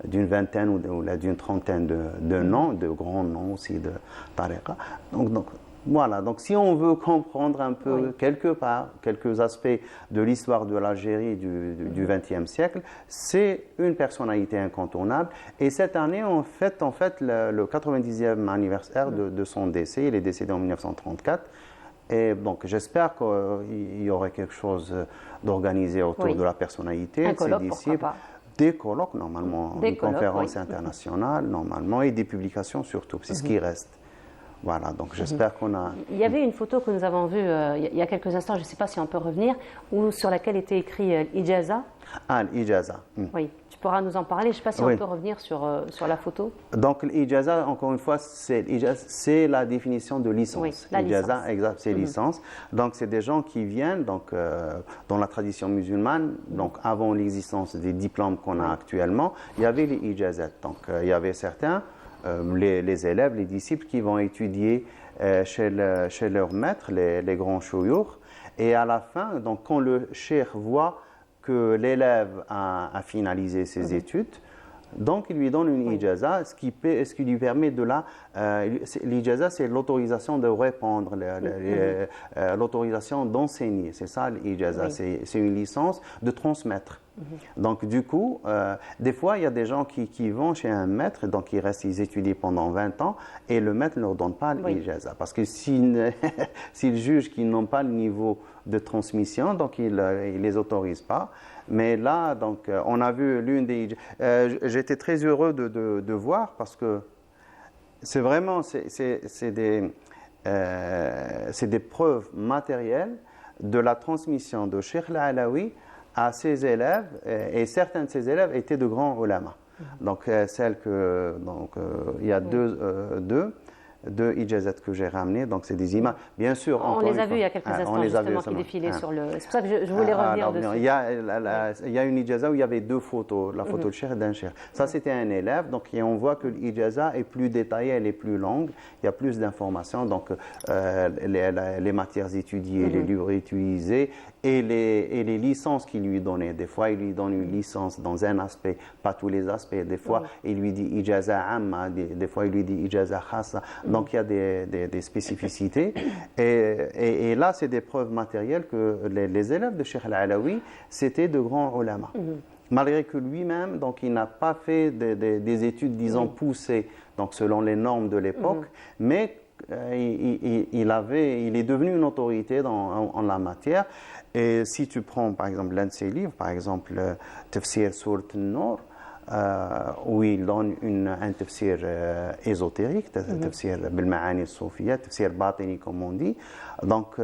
d'une vingtaine ou d'une trentaine de noms, de grands noms aussi de Tariqa. Donc voilà, donc si on veut comprendre un peu quelques aspects de l'histoire de l'Algérie du XXe siècle, c'est une personnalité incontournable. Et cette année, on fête en fait le 90e anniversaire de son décès. Il est décédé en 1934. Et donc j'espère qu'il y aurait quelque chose d'organisé autour de la personnalité, de ses disciples. Des colloques, normalement, des conférences internationales, normalement, et des publications surtout. C'est ce qui reste. Voilà, donc j'espère qu'on a... Il y avait une photo que nous avons vue il y a quelques instants, je ne sais pas si on peut revenir, sur laquelle était écrit Ijaza. Ah, l'Ijaza. Oui, tu pourras nous en parler. Je ne sais pas si on peut revenir sur la photo. Donc l'Ijaza, encore une fois, c'est la définition de licence. Oui, la L'Ijaza, licence. exact, c'est licence. Donc c'est des gens qui viennent, donc, dans la tradition musulmane, donc avant l'existence des diplômes qu'on a actuellement, il y avait les Ijazat. Donc il y avait certains... les élèves, les disciples qui vont étudier chez leur maître, les grands chouyours. Et à la fin, donc, quand le cheikh voit que l'élève a finalisé ses études, donc il lui donne une ijaza, ce qui lui permet de l'ijaza, c'est l'autorisation de répondre, l'autorisation d'enseigner. C'est ça l'ijaza, c'est une licence de transmettre. Donc du coup, des fois, il y a des gens qui vont chez un maître, donc ils étudient pendant 20 ans, et le maître ne leur donne pas l'ijaza. Parce que s'ils jugent qu'ils n'ont pas le niveau de transmission, donc il ne les autorise pas. Mais là, donc, on a vu l'une des... J'étais très heureux de voir parce que c'est vraiment... C'est des preuves matérielles de la transmission de Cheikh Al-Alawi à ses élèves, et certains de ses élèves étaient de grands ulama. Donc, il y a deux ijazat que j'ai ramenés, donc c'est des imams. Bien sûr, on les a vus il y a quelques instants, justement, qui défilaient sur le... C'est pour ça que je voulais revenir dessus. Il y a une ijaza où il y avait 2 photos, la photo de cheikh et d'un cheikh. Ça, c'était un élève, donc on voit que l'ijaza est plus détaillée, elle est plus longue, il y a plus d'informations, donc les matières étudiées, les livres utilisés, et les licences qu'il lui donnait. Des fois, il lui donne une licence dans un aspect, pas tous les aspects. Des fois, il lui dit ijaza amma, des fois, il lui dit ijaza khassa. Donc, il y a des spécificités. Et là, c'est des preuves matérielles que les élèves de Cheikh Al-Alawi, c'était de grands ulama. Malgré que lui-même, donc, il n'a pas fait des études, disons, poussées, donc, selon les normes de l'époque, mais il est devenu une autorité en la matière. Et si tu prends, par exemple, l'un de ses livres, par exemple, Tafsir Surat An-Nur, où il donne un tafsir ésotérique, tafsir بالمعاني الصوفية, tafsir batini comme on dit. Donc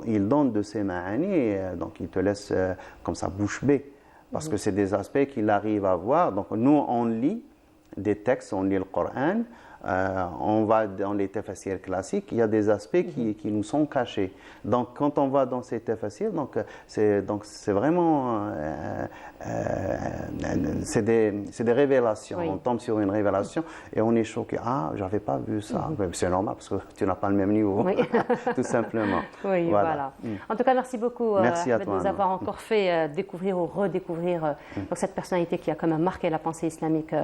il donne de ces maani, donc il te laisse comme ça bouche bée, parce que c'est des aspects qu'il arrive à voir. Donc nous on lit des textes, on lit le Coran, on va dans les tafsirs classiques, il y a des aspects qui nous sont cachés. Donc quand on va dans ces tafsirs, c'est vraiment c'est des révélations. Oui. On tombe sur une révélation et on est choqué. Ah, j'avais pas vu ça. C'est normal parce que tu n'as pas le même niveau, Oui. tout simplement. Oui, voilà. En tout cas, merci beaucoup Merci à Ahmed, de toi, nous avoir encore fait découvrir ou redécouvrir donc, cette personnalité qui a quand même marqué la pensée islamique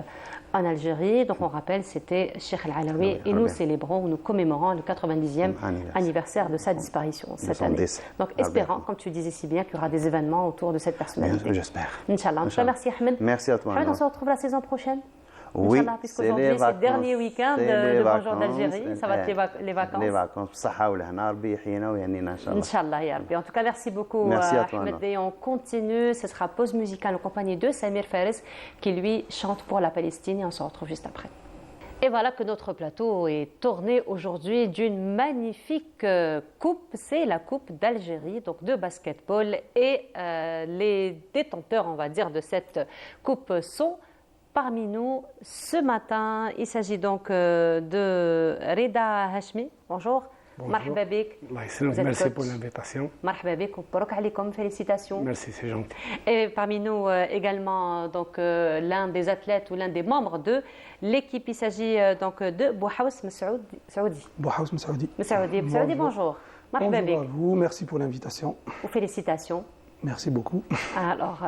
en Algérie. Donc on rappelle, c'était Cheikh Al-Alawi et nous célébrons, nous commémorons le 90e anniversaire de sa disparition cette année. Donc espérant, comme tu disais si bien, qu'il y aura des événements autour de cette personnalité. J'espère. Inch'Allah. En tout cas, merci Ahmed. Merci à toi. Ahmed, on se retrouve la saison prochaine. Oui, Inch'Allah, puisqu'aujourd'hui c'est le dernier week-end de Bonjour d'Algérie. Ça va être les vacances. Les vacances. بالصحة والهنا ربي يحيينا ويهنينا إن شاء الله. Inch'Allah, ya Rabbi. En tout cas, merci beaucoup Merci à toi, Ahmed. Anna. Et on continue. Ce sera pause musicale en compagnie de Samir Fares qui lui chante pour la Palestine et on se retrouve juste après. Et voilà que notre plateau est tourné aujourd'hui d'une magnifique coupe. C'est la coupe d'Algérie, donc de basketball. Et les détenteurs, on va dire, de cette coupe sont parmi nous ce matin. Il s'agit donc de Reda Hashmi. Bonjour. Marhaba bik. Merci pour l'invitation. Marhaba bik. Barak alaikum. Félicitations. Merci, c'est gentil. Et parmi nous également donc l'un des athlètes ou l'un des membres de l'équipe. Il s'agit donc de Bouhaous Messaoudi. Bouhaous Messaoudi. Messaoudi, bonjour. Marhaba Bonjour à bik. vous, merci pour l'invitation. Félicitations. Merci beaucoup. Alors,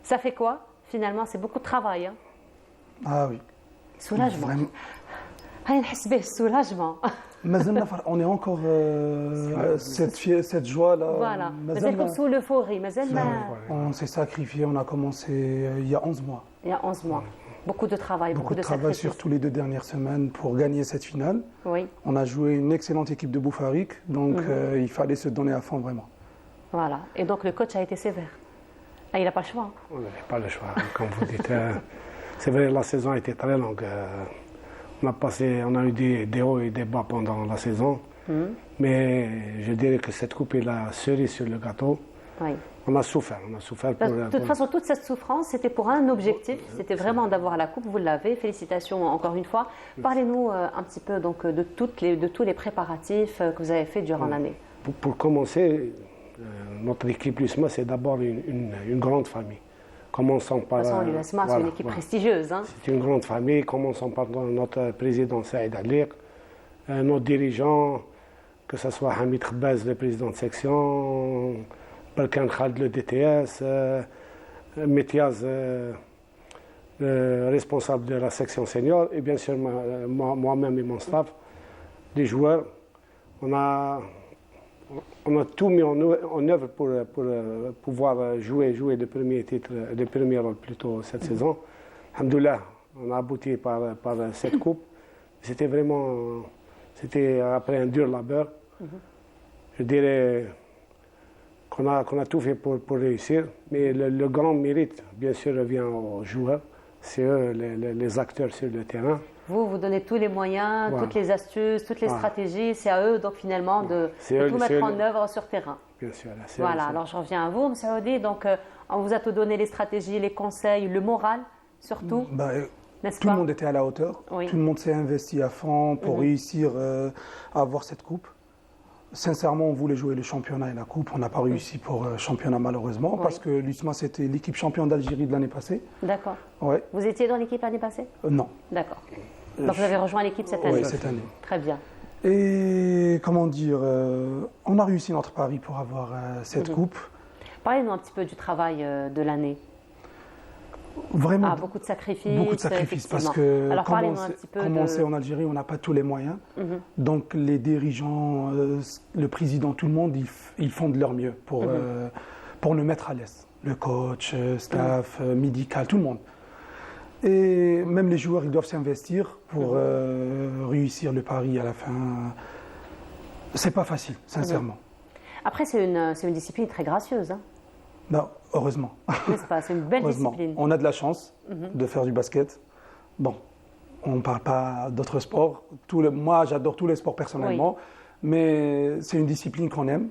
ça fait quoi finalement? C'est beaucoup de travail. Hein? Ah oui. Soulagement. Vraiment. Allez, نحس به soulagement. On est encore cette joie-là. Voilà. مازالكم sous l'euphorie. مازال ما... On s'est sacrifié, on a commencé il y a 11 mois. Il y a 11 mois. Beaucoup de travail, Beaucoup de travail, sacrifices. surtout les 2 dernières semaines pour gagner cette finale. Oui, On a joué une excellente équipe de Boufarik, donc il fallait se donner à fond vraiment. voilà. Et donc le coach a été sévère. Ah, il n'a pas le choix. Hein. On n'avait pas le choix, comme vous dites. C'est vrai, la saison a été très longue. On a eu des hauts et des bas pendant la saison. Mais je dirais que cette coupe est la cerise sur le gâteau. Oui. On a souffert pour... De toute façon, toute cette souffrance, c'était pour un objectif. C'était vraiment d'avoir la coupe. Vous l'avez. Félicitations encore une fois. Parlez-nous un petit peu donc, de tous les préparatifs que vous avez fait durant l'année. Pour commencer, notre équipe l'USMA, c'est d'abord une grande famille. Commençons par... De toute façon, l'USMA, c'est une équipe prestigieuse. Hein. C'est une grande famille. Commençons par notre président Saïd Alir, nos dirigeants, que ce soit Hamid Khbaz, le président de section, Balkan Khaled, le DTS, Metiaz, le responsable de la section senior, et bien sûr moi-même et mon staff, les joueurs. On a tout mis en œuvre pour pouvoir jouer le premier titre, le premier rôle plutôt cette saison. Alhamdoulilah, on a abouti par cette coupe. C'était après un dur labeur. Je dirais qu'on a tout fait pour réussir, mais le grand mérite, bien sûr, revient aux joueurs. C'est eux les acteurs sur le terrain. Vous donnez tous les moyens, Voilà. toutes les astuces, toutes les Voilà. stratégies. C'est à eux, donc, finalement, de tout mettre en œuvre sur terrain. Bien sûr. Voilà, alors je reviens à vous, M. Saoudi. Donc, on vous a tout donné, les stratégies, les conseils, le moral, surtout, n'est-ce Tout pas? le monde était à la hauteur. Oui. Tout le monde s'est investi à fond pour réussir à avoir cette coupe. Sincèrement, on voulait jouer le championnat et la coupe. On n'a pas réussi pour le championnat, malheureusement, parce que l'USMA, c'était l'équipe championne d'Algérie de l'année passée. D'accord. Ouais. Vous étiez dans l'équipe l'année passée? Non. D'accord. Donc, vous avez rejoint l'équipe cette année? Oui, cette année. Très bien. Et comment dire, on a réussi notre pari pour avoir cette coupe. Parlez-nous un petit peu du travail de l'année. Vraiment. Beaucoup de sacrifices. Beaucoup de sacrifices parce effectivement. que Alors, comme parlez-nous un petit peu on de... sait en Algérie, on n'a pas tous les moyens. Donc les dirigeants, le président, tout le monde, ils font de leur mieux pour nous mettre à l'aise. Le coach, staff, médical, tout le monde. Et même les joueurs, ils doivent s'investir pour réussir le pari à la fin. C'est pas facile, sincèrement. Après, c'est une discipline très gracieuse. Hein. Non, heureusement. N'est-ce pas? C'est une belle Heureusement. discipline. On a de la chance de faire du basket. Bon, on ne parle pas d'autres sports. Moi, j'adore tous les sports personnellement, mais c'est une discipline qu'on aime.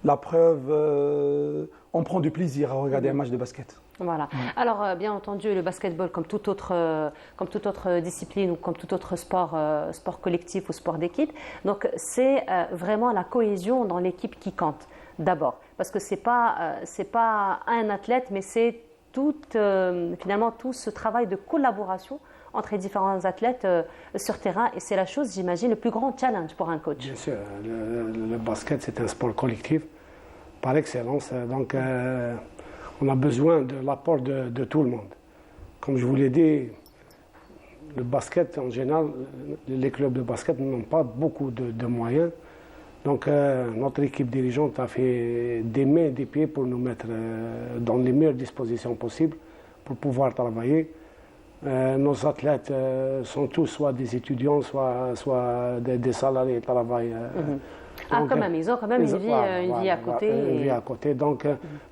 La preuve, on prend du plaisir à regarder un match de basket. Voilà. Alors, bien entendu, le basketball, comme toute autre discipline ou comme tout autre sport, sport collectif ou sport d'équipe, donc c'est vraiment la cohésion dans l'équipe qui compte d'abord. Parce que c'est pas un athlète, mais c'est finalement tout ce travail de collaboration entre les différents athlètes sur terrain. Et c'est la chose, j'imagine, le plus grand challenge pour un coach. Bien sûr, le basket, c'est un sport collectif par excellence. Donc, on a besoin de l'apport de tout le monde. Comme je vous l'ai dit, le basket, en général, les clubs de basket n'ont pas beaucoup de moyens. Donc, notre équipe dirigeante a fait des mains et des pieds pour nous mettre dans les meilleures dispositions possibles pour pouvoir travailler. Nos athlètes sont tous soit des étudiants, soit des salariés qui travaillent. Donc, quand même, ils ont quand même une vie à côté. Une vie à côté. Donc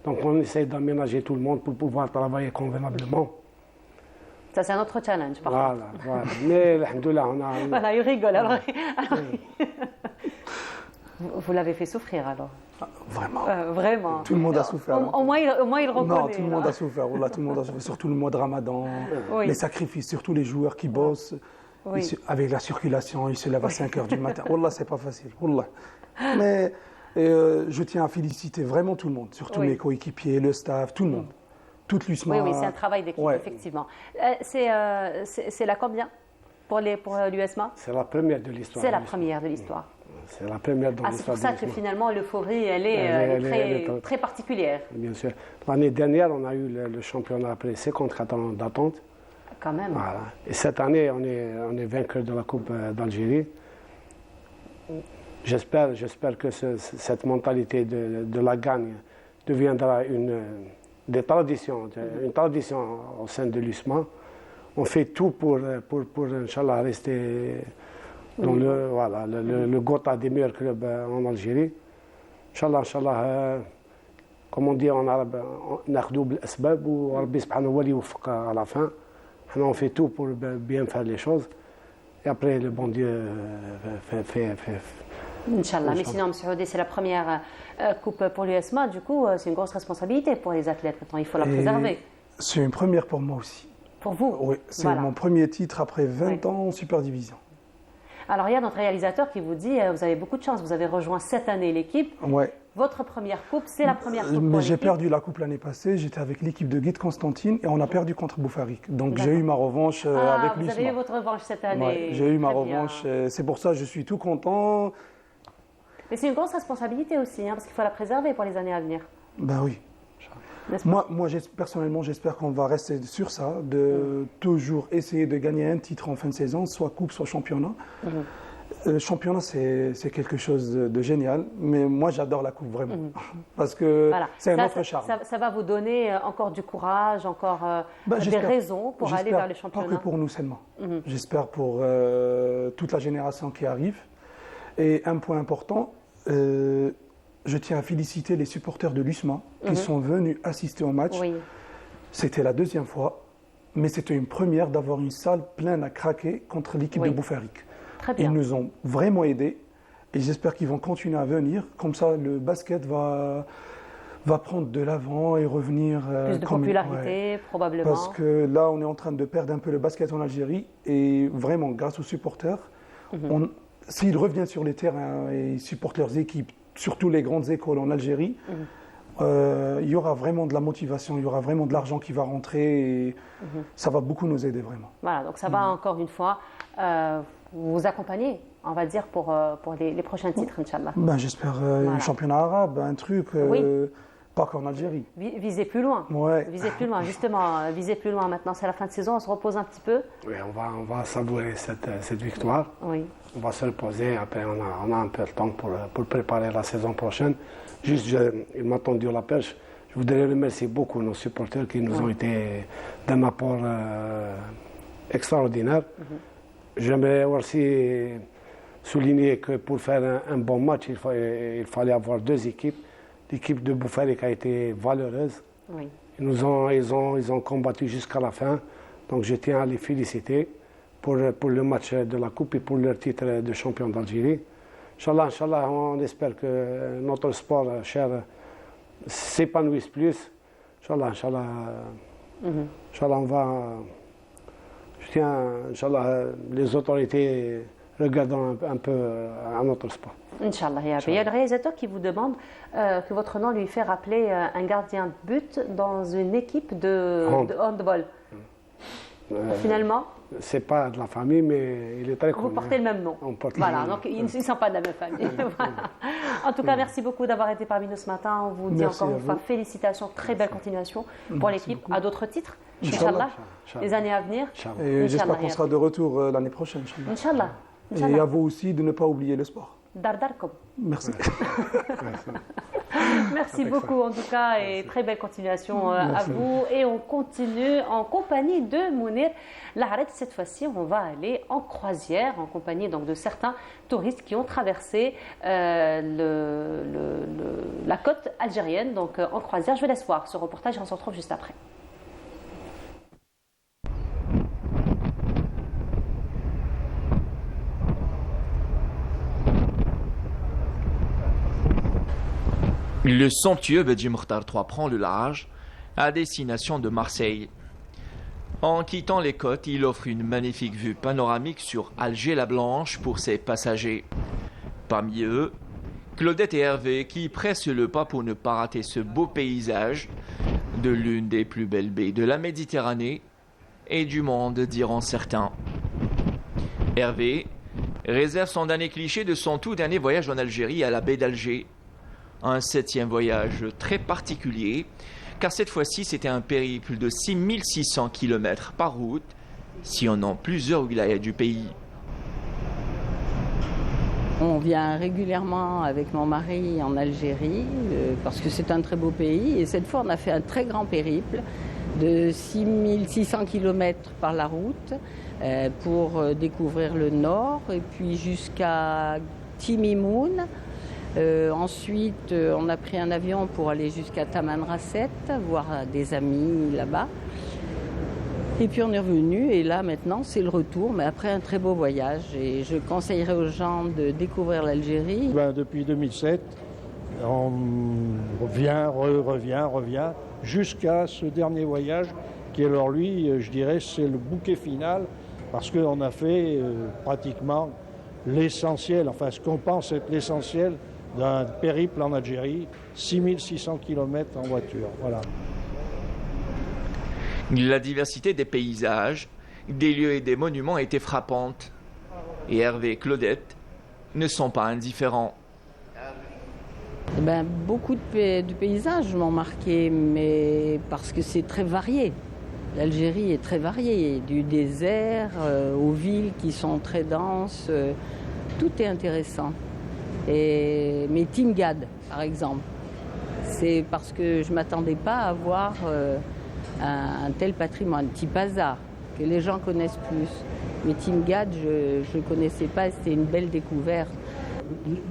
on essaie d'aménager tout le monde pour pouvoir travailler convenablement. Ça, c'est un autre challenge, par contre. Voilà. Mais, alhamdoulilah, on a... Voilà, il rigole. Alors, vous l'avez fait souffrir, alors? Vraiment. Vraiment. Tout le monde a souffert. Au moins, il reconnaît. Non, tout le monde a souffert. Wallah, tout le monde a souffert. Surtout le mois de Ramadan, les sacrifices, surtout les joueurs qui bossent. Avec la circulation, ils se lèvent à 5 h du matin. Wallah, c'est pas facile. Wallah. Mais je tiens à féliciter vraiment tout le monde, surtout mes coéquipiers, le staff, tout le monde. Toute l'USMA. Oui, c'est un travail d'équipe, effectivement. C'est la combien pour l'USMA? C'est la première de l'histoire. C'est la première de l'histoire. C'est la première de l'histoire. C'est pour ça que finalement l'euphorie, elle est très particulière. Bien sûr. L'année dernière, on a eu le championnat après 54 ans d'attente. Quand même. Voilà. Et cette année, on est vainqueur de la Coupe d'Algérie. J'espère que cette mentalité de la gagne deviendra une tradition au sein de l'USMA. On fait tout pour Inch'Allah, rester dans le quota des meilleurs clubs en Algérie. Inch'Allah, comme on dit en arabe, ناخذوا بالأسباب وربي سبحانه هو اللي يوفق à la fin. On fait tout pour bien faire les choses. Et après, le bon Dieu fait. Inch'Allah. Mais sinon, M. Saoudi, c'est la première coupe pour l'USMA. Du coup, c'est une grosse responsabilité pour les athlètes. Maintenant, il faut la préserver. C'est une première pour moi aussi. Pour vous? Oui, c'est mon premier titre après 20 ans en Super Division. Alors, il y a notre réalisateur qui vous dit vous avez beaucoup de chance, vous avez rejoint cette année l'équipe. Ouais. Votre première coupe, c'est la première coupe. Mais j'ai perdu la coupe l'année passée, j'étais avec l'équipe de Guide Constantine et on a perdu contre Boufarik. Donc j'ai eu ma revanche avec l'USMA. Vous avez eu votre revanche cette année. Ouais, j'ai eu ma revanche, c'est pour ça que je suis tout content. Mais c'est une grosse responsabilité aussi, parce qu'il faut la préserver pour les années à venir. Ben oui. Moi personnellement, j'espère qu'on va rester sur ça, de toujours essayer de gagner un titre en fin de saison, soit coupe, soit championnat. Le championnat, c'est quelque chose de génial, mais moi j'adore la coupe vraiment, parce que c'est un autre charme. Ça va vous donner encore du courage, encore des raisons pour aller vers le championnat. Pas que pour nous seulement, j'espère pour toute la génération qui arrive. Et un point important, je tiens à féliciter les supporters de l'USMA qui sont venus assister au match. Oui. C'était la deuxième fois, mais c'était une première d'avoir une salle pleine à craquer contre l'équipe de Boufarik. Très bien. Ils nous ont vraiment aidés et j'espère qu'ils vont continuer à venir. Comme ça, le basket va prendre de l'avant et revenir. Plus de popularité, probablement. Parce que là, on est en train de perdre un peu le basket en Algérie et vraiment, grâce aux supporters, s'ils reviennent sur les terrains et supportent leurs équipes, surtout les grandes écoles en Algérie, il y aura vraiment de la motivation, il y aura vraiment de l'argent qui va rentrer et ça va beaucoup nous aider vraiment. Voilà, donc ça va encore une fois vous accompagner, on va dire, pour les prochains titres, Inch'Allah. Ben, j'espère un championnat arabe, un truc, pas qu'en Algérie. Visez plus loin. Ouais. Visez plus loin, justement, visez plus loin. Maintenant, c'est la fin de saison, on se repose un petit peu. Oui, on va savourer cette victoire. Oui. On va se reposer, après on a un peu le temps pour préparer la saison prochaine. Juste, il m'a tendu la perche. Je voudrais remercier beaucoup nos supporters qui nous ont été d'un apport extraordinaire. J'aimerais aussi souligner que pour faire un bon match, il fallait avoir deux équipes l'équipe de Boufarik a été valeureuse. Oui. Ils ont combattu jusqu'à la fin. Donc je tiens à les féliciter pour le match de la Coupe et pour leur titre de champion d'Algérie. Inch'Allah, on espère que notre sport cher s'épanouisse plus. Inch'Allah, on va... Je tiens, Inch'Allah, les autorités regardant un peu à notre sport. Inch'Allah, il y a le réalisateur qui vous demande que votre nom lui fait rappeler un gardien de but dans une équipe de handball. Finalement, c'est pas de la famille, mais il est très connu. vous portez le même nom. Voilà, donc ils ne sont pas de la même famille. Voilà. En tout cas, merci beaucoup d'avoir été parmi nous ce matin. On vous dit encore une fois félicitations, très belle continuation pour l'équipe. À d'autres titres, Inch'Allah, les années à venir. Et j'espère qu'on sera de retour l'année prochaine. Inch'Allah. Et à vous aussi de ne pas oublier le sport. Dardarkom. Merci. Merci beaucoup en tout cas et très belle continuation à vous. Et on continue en compagnie de Mounir Laharet. Cette fois-ci, on va aller en croisière en compagnie donc de certains touristes qui ont traversé la côte algérienne donc en croisière. Je vous laisse voir ce reportage et on se retrouve juste après. Le somptueux Bedji Mokhtar III prend le large à destination de Marseille. En quittant les côtes, il offre une magnifique vue panoramique sur Alger-la-Blanche pour ses passagers. Parmi eux, Claudette et Hervé qui pressent le pas pour ne pas rater ce beau paysage de l'une des plus belles baies de la Méditerranée et du monde, diront certains. Hervé réserve son dernier cliché de son tout dernier voyage en Algérie à la baie d'Alger. Un 7e voyage très particulier, car cette fois-ci c'était un périple de 6600 km par route, sillonnant plusieurs wilayas du pays. On vient régulièrement avec mon mari en Algérie, parce que c'est un très beau pays, et cette fois on a fait un très grand périple de 6600 km par la route pour découvrir le nord, et puis jusqu'à Timimoun. Ensuite, on a pris un avion pour aller jusqu'à Tamanrasset, voir des amis là-bas. Et puis on est revenu et là maintenant c'est le retour, mais après un très beau voyage. Et je conseillerais aux gens de découvrir l'Algérie. Depuis 2007, on revient, jusqu'à ce dernier voyage qui alors lui, je dirais, c'est le bouquet final parce qu'on a fait pratiquement l'essentiel, enfin ce qu'on pense être l'essentiel d'un périple en Algérie, 6600 km en voiture. Voilà. La diversité des paysages, des lieux et des monuments était frappante. Et Hervé et Claudette ne sont pas indifférents. Beaucoup de paysages m'ont marqué, mais parce que c'est très varié. L'Algérie est très variée, du désert aux villes qui sont très denses, tout est intéressant. Mais Timgad, par exemple, c'est parce que je ne m'attendais pas à voir un tel patrimoine. Tipaza, que les gens connaissent plus. Mais Timgad, je ne connaissais pas, c'était une belle découverte.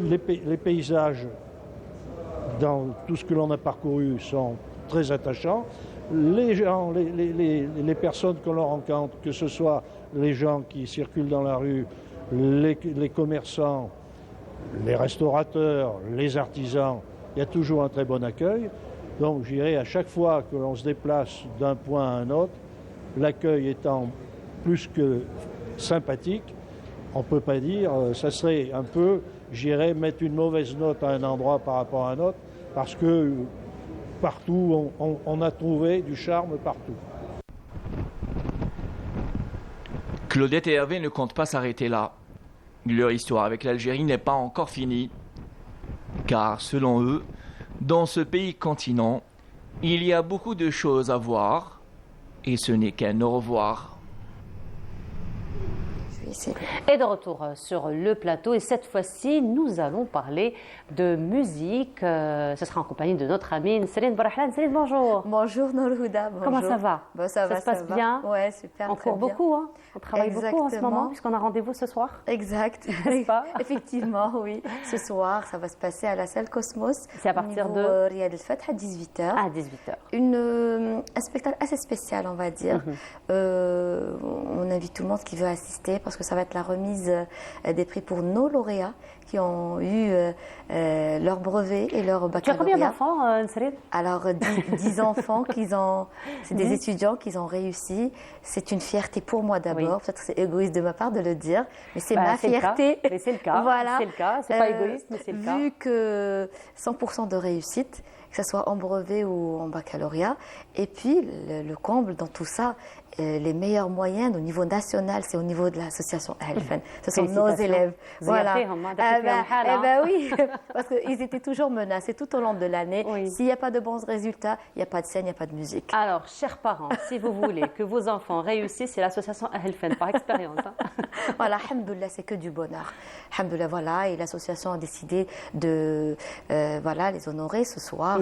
Les paysages, dans tout ce que l'on a parcouru, sont très attachants. Les gens, les personnes que l'on rencontre, que ce soit les gens qui circulent dans la rue, les commerçants, les restaurateurs, les artisans, il y a toujours un très bon accueil. Donc je dirais à chaque fois que l'on se déplace d'un point à un autre, l'accueil étant plus que sympathique, on ne peut pas dire, ça serait un peu, je dirais, mettre une mauvaise note à un endroit par rapport à un autre, parce que partout, on a trouvé du charme partout. Claudette et Hervé ne comptent pas s'arrêter là. Leur histoire avec l'Algérie n'est pas encore finie. Car, selon eux, dans ce pays continent, il y a beaucoup de choses à voir et ce n'est qu'un au revoir. Je c'est lui. Et de retour sur le plateau, et cette fois-ci, nous allons parler de musique. Ce sera en compagnie de notre amie Céline Barahlan. Céline, bonjour. Bonjour Nourhouda, bonjour. Comment ça va? Bon, ça se passe bien? Ouais, super. On court beaucoup, hein? On travaille beaucoup en ce moment, puisqu'on a rendez-vous ce soir. Exact. N'est-ce pas? Effectivement, oui. Ce soir, ça va se passer à la salle Cosmos. C'est à partir de Riyad El-Fath à 18h. À 18h. Un spectacle assez spécial, on va dire. On invite tout le monde qui veut assister parce que ça va être la remise des prix pour nos lauréats qui ont eu leur brevet et leur baccalauréat. Tu as combien d'enfants, Céline? Alors, 10 enfants c'est des étudiants qui ont réussi. C'est une fierté pour moi d'abord. Oui. Peut-être que c'est égoïste de ma part de le dire, mais c'est ma fierté. Mais c'est le cas. Voilà. C'est le cas. C'est pas égoïste, mais c'est le cas. Vu que 100% de réussite, que ce soit en brevet ou en baccalauréat. Et puis, le comble dans tout ça, les meilleurs moyens au niveau national, c'est au niveau de l'association Helfen. Ce sont nos élèves. Voilà. Oui, parce qu'ils étaient toujours menacés tout au long de l'année. Oui. S'il n'y a pas de bons résultats, il n'y a pas de scène, il n'y a pas de musique. Alors, chers parents, si vous voulez que vos enfants réussissent, c'est l'association Helfen, par expérience. Voilà, alhamdoulilah, c'est que du bonheur. Alhamdoulilah, voilà, et l'association a décidé de les honorer ce soir.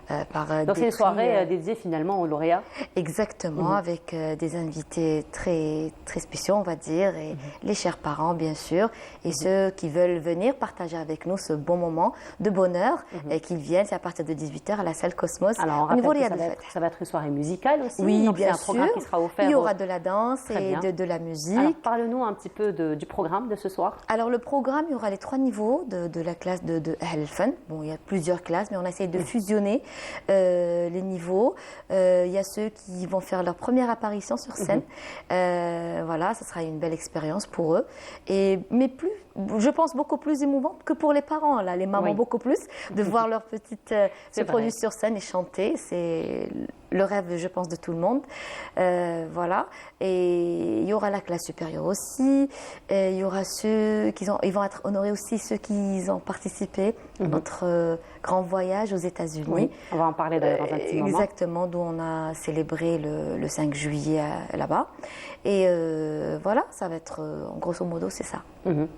Donc c'est une soirée dédiée finalement aux lauréats. Exactement, avec des invités très, très spéciaux, on va dire, et les chers parents, bien sûr, et ceux qui veulent venir partager avec nous ce bon moment de bonheur, et qu'ils viennent, c'est à partir de 18h à la salle Cosmos. Alors, on rappelle que ça va être une soirée musicale aussi. Oui, donc bien sûr. Un programme qui sera offert. Il y aura de la danse et de la musique. Alors, parle-nous un petit peu du programme de ce soir. Alors, le programme, il y aura les 3 niveaux de la classe de Helfen. Bon, il y a plusieurs classes, mais on essaie de fusionner les niveaux. Il y a ceux qui vont faire leur première apparition sur scène. Voilà, ça sera une belle expérience pour eux. Mais je pense beaucoup plus émouvante que pour les parents, là, les mamans beaucoup plus, de voir leurs petites se produire sur scène et chanter. C'est le rêve, je pense, de tout le monde. Voilà. Et il y aura la classe supérieure aussi. Et il y aura ils vont être honorés aussi, ceux qui ont participé à notre grand voyage aux États-Unis. Oui, on va en parler dans un petit moment. Exactement, d'où on a célébré le 5 juillet là-bas. Et voilà, ça va être, grosso modo, c'est ça.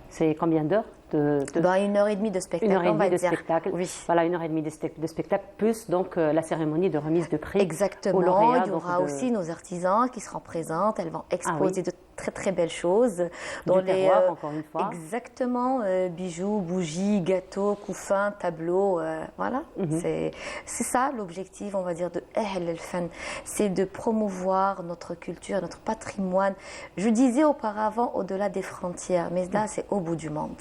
C'est combien d'heures 1h30 de spectacle. 1h30 de spectacle. Oui. Voilà, 1h30 de spectacle, plus donc la cérémonie de remise de prix. Exactement. Aux lauréats, il y aura aussi nos artisans qui seront présents. Elles vont exposer de très très belles choses. Dans les terroir, encore une fois. Exactement. Bijoux, bougies, gâteaux, couffins, tableaux. Voilà. C'est ça l'objectif, on va dire, de Ahl El-Fan. C'est de promouvoir notre culture, notre patrimoine. Je disais auparavant au-delà des frontières, mais là c'est au bout du monde.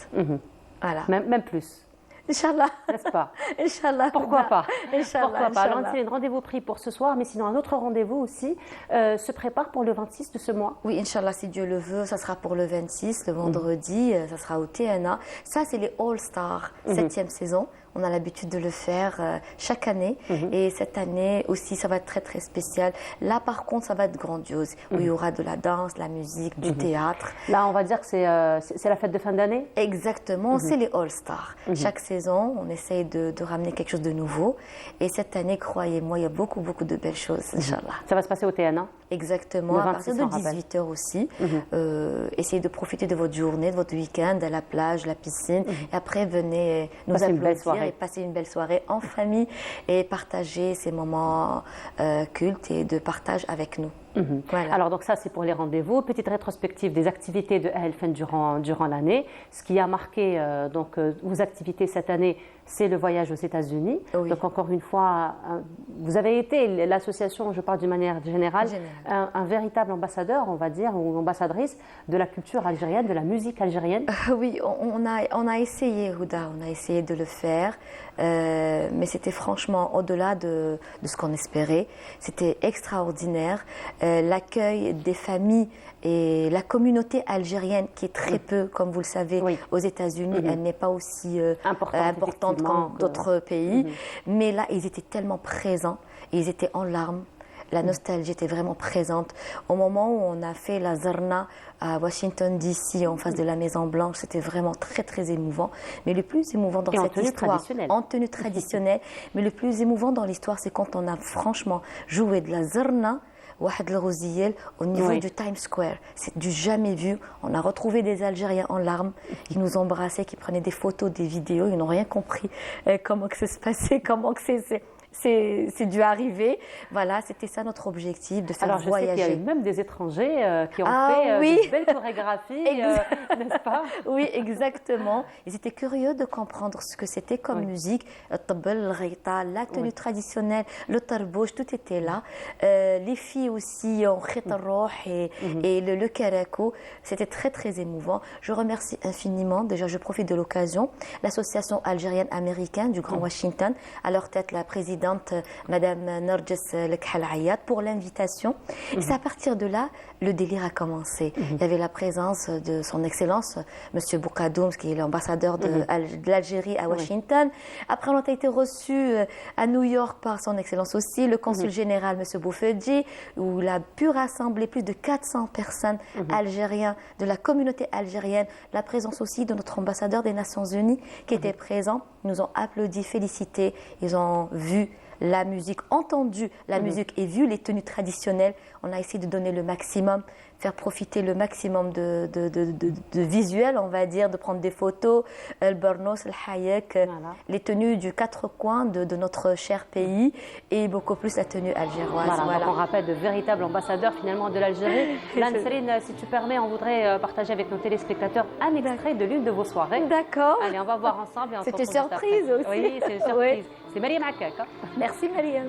Voilà. Même plus. Inch'Allah. N'est-ce pas? Inch'Allah. Pourquoi pas? Inch'Allah. Pourquoi pas? Alors, c'est un rendez-vous pris pour ce soir, mais sinon un autre rendez-vous aussi se prépare pour le 26 de ce mois. Oui, Inch'Allah, si Dieu le veut, ça sera pour le 26, le vendredi, ça sera au TNA. Ça, c'est les All-Stars, 7e saison. On a l'habitude de le faire chaque année. Et cette année aussi, ça va être très, très spécial. Là, par contre, ça va être grandiose. Où il y aura de la danse, la musique, du théâtre. Là, on va dire que c'est la fête de fin d'année? Exactement, c'est les All-Stars. Chaque saison, on essaye de ramener quelque chose de nouveau. Et cette année, croyez-moi, il y a beaucoup, beaucoup de belles choses, Inch'Allah. Ça va se passer au TNA? Exactement, à partir de 18h aussi. Essayez de profiter de votre journée, de votre week-end, à la plage, la piscine. Et après, venez nous applaudir et passer une belle soirée en famille et partager ces moments cultes et de partage avec nous. Voilà. Alors donc ça c'est pour les rendez-vous. Petite rétrospective des activités de Helfen durant l'année. Ce qui a marqué vos activités cette année, c'est le voyage aux États-Unis. Oui. Donc encore une fois, vous avez été l'association, je parle d'une manière générale, un véritable ambassadeur, on va dire, ou ambassadrice de la culture algérienne, de la musique algérienne. Oui, on a essayé, Houda, on a essayé de le faire, mais c'était franchement au-delà de ce qu'on espérait. C'était extraordinaire. L'accueil des familles et la communauté algérienne qui est très peu, comme vous le savez, aux États-Unis, elle n'est pas aussi importante qu'en d'autres pays. Mais là, ils étaient tellement présents, ils étaient en larmes. La nostalgie était vraiment présente. Au moment où on a fait la Zarna à Washington DC, en face de la Maison Blanche, c'était vraiment très très émouvant. Mais le plus émouvant dans cette histoire, en tenue traditionnelle, mais le plus émouvant dans l'histoire, c'est quand on a franchement joué de la Zarna Wahed El Ghouziel au niveau Oui. du Times Square. C'est du jamais vu. On a retrouvé des Algériens en larmes qui nous embrassaient, qui prenaient des photos, des vidéos. Ils n'ont rien compris comment que ça se passait, comment que c'est dû arriver. Voilà, c'était ça notre objectif, de faire Alors, je sais voyager. qu'il y a eu même des étrangers qui ont Ah, fait oui. de belles chorégraphies, n'est-ce pas? Oui, exactement. Ils étaient curieux de comprendre ce que c'était comme Oui. musique. Le tabel, le ghaïta, la tenue Oui. traditionnelle, le tarbouch, tout était là. Les filles aussi en khit al-roh et le karako. C'était très, très émouvant. Je remercie infiniment, déjà je profite de l'occasion, l'association algérienne-américaine du Grand Washington, à leur tête la présidente Madame Narges Lekhalayat, pour l'invitation. Et c'est à partir de là, le délire a commencé. Il y avait la présence de son Excellence, Monsieur Boukadoum, qui est l'ambassadeur de l'Algérie à Washington. Après, on a été reçus à New York par son Excellence aussi, le consul général, Monsieur Boufedji, où il a pu rassembler plus de 400 personnes algériennes, de la communauté algérienne. La présence aussi de notre ambassadeur des Nations Unies qui était présent. Ils nous ont applaudi, félicité. Ils ont vu la musique, entendu la musique et vu les tenues traditionnelles. On a essayé de donner le maximum, faire profiter le maximum de visuels, on va dire, de prendre des photos, le Bornos, le Hayek, les tenues du quatre coins de notre cher pays et beaucoup plus la tenue algéroise. Voilà, donc on rappelle de véritables ambassadeurs finalement de l'Algérie. Nasrine, si tu permets, on voudrait partager avec nos téléspectateurs un extrait de l'une de vos soirées. D'accord. Allez, on va voir ensemble. C'est une surprise aussi. Oui, c'est une surprise. C'est Mariam Akak. Merci Mariam.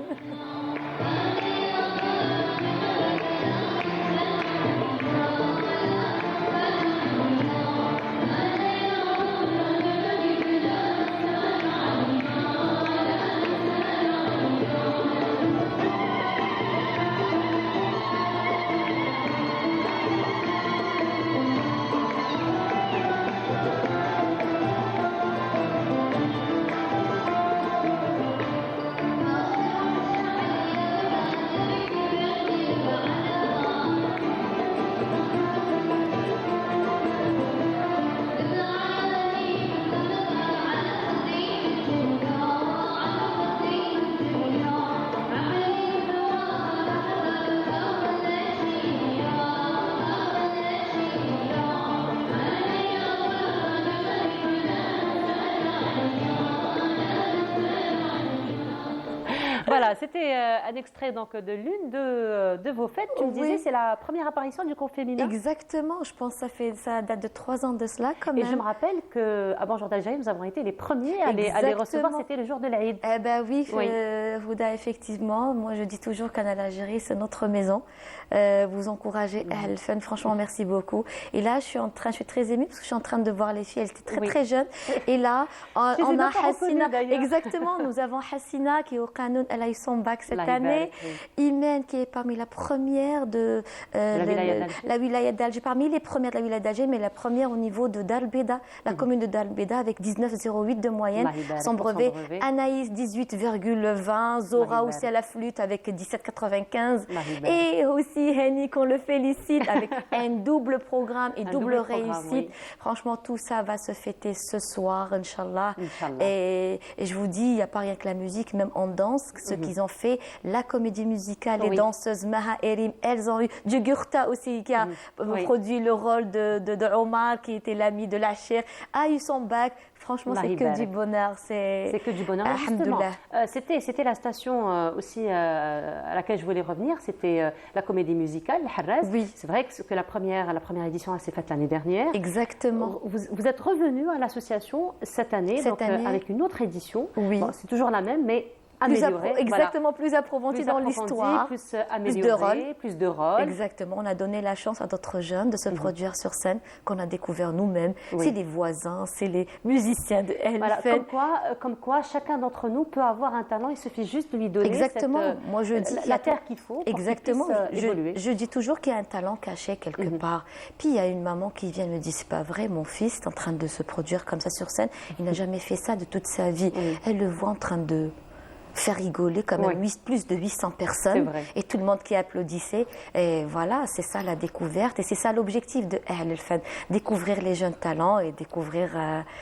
Voilà, c'était un extrait donc de l'une de vos fêtes. Tu me disais, c'est la première apparition du groupe féminin. Exactement, je pense que ça date de 3 ans de cela quand même. Et je me rappelle qu'à Bonjour d'Algérie, nous avons été les premiers à les recevoir, c'était le jour de l'Aïd. Eh ben oui, Houda, effectivement. Moi, je dis toujours qu'Canal Algérie, c'est notre maison. Vous encouragez Ahl Fun, franchement, merci beaucoup. Et là, je suis très émue parce que je suis en train de voir les filles, elles étaient très très jeunes. Et là, on a Hassina. Exactement, nous avons Hassina qui est au Qanoun, elle a eu son bac cette année. Imen qui est parmi la première de la wilaya d'Alger, parmi les premières de la wilaya d'Alger, mais la première au niveau de Dalbeda, la commune de Dalbeda avec 19,08 de moyenne. Son brevet. Anaïs 18,20. Zora aussi à la flûte avec 17,95. Et aussi Henny qu'on le félicite avec un double programme et double réussite. Franchement, tout ça va se fêter ce soir, Inch'Allah. Et je vous dis, il n'y a pas rien que la musique, même en danse, ce qu'ils ont fait, la comédie musicale, les danseuses Maha Erim, elles ont eu du Gurta aussi qui a produit le rôle de Omar qui était l'ami de Lachir, a eu son bac. Franchement, c'est que du bonheur. C'est que du bonheur. Justement, c'était la station aussi à laquelle je voulais revenir. C'était la comédie musicale, le Harraz. Oui. C'est vrai que la première édition s'est faite l'année dernière. Exactement. Vous êtes revenu à l'association cette année, avec une autre édition. Oui. Bon, c'est toujours la même, mais améliorée. Exactement, plus approfondie dans l'histoire. Plus améliorée, plus de rôles. Exactement. On a donné la chance à d'autres jeunes de se produire sur scène, qu'on a découvert nous-mêmes. C'est les voisins, c'est les musiciens de Elfen. Comme quoi, chacun d'entre nous peut avoir un talent, il suffit juste de lui donner Moi, je dis la terre qu'il faut pour exactement. qu'il puisse évoluer. Je dis toujours qu'il y a un talent caché quelque part. Puis il y a une maman qui vient me dire, c'est pas vrai, mon fils est en train de se produire comme ça sur scène. Il n'a jamais fait ça de toute sa vie. Elle le voit en train de faire rigoler quand même plus de 800 personnes et tout le monde qui applaudissait. Et voilà, c'est ça la découverte et c'est ça l'objectif de Ahl el-Fan, découvrir les jeunes talents et découvrir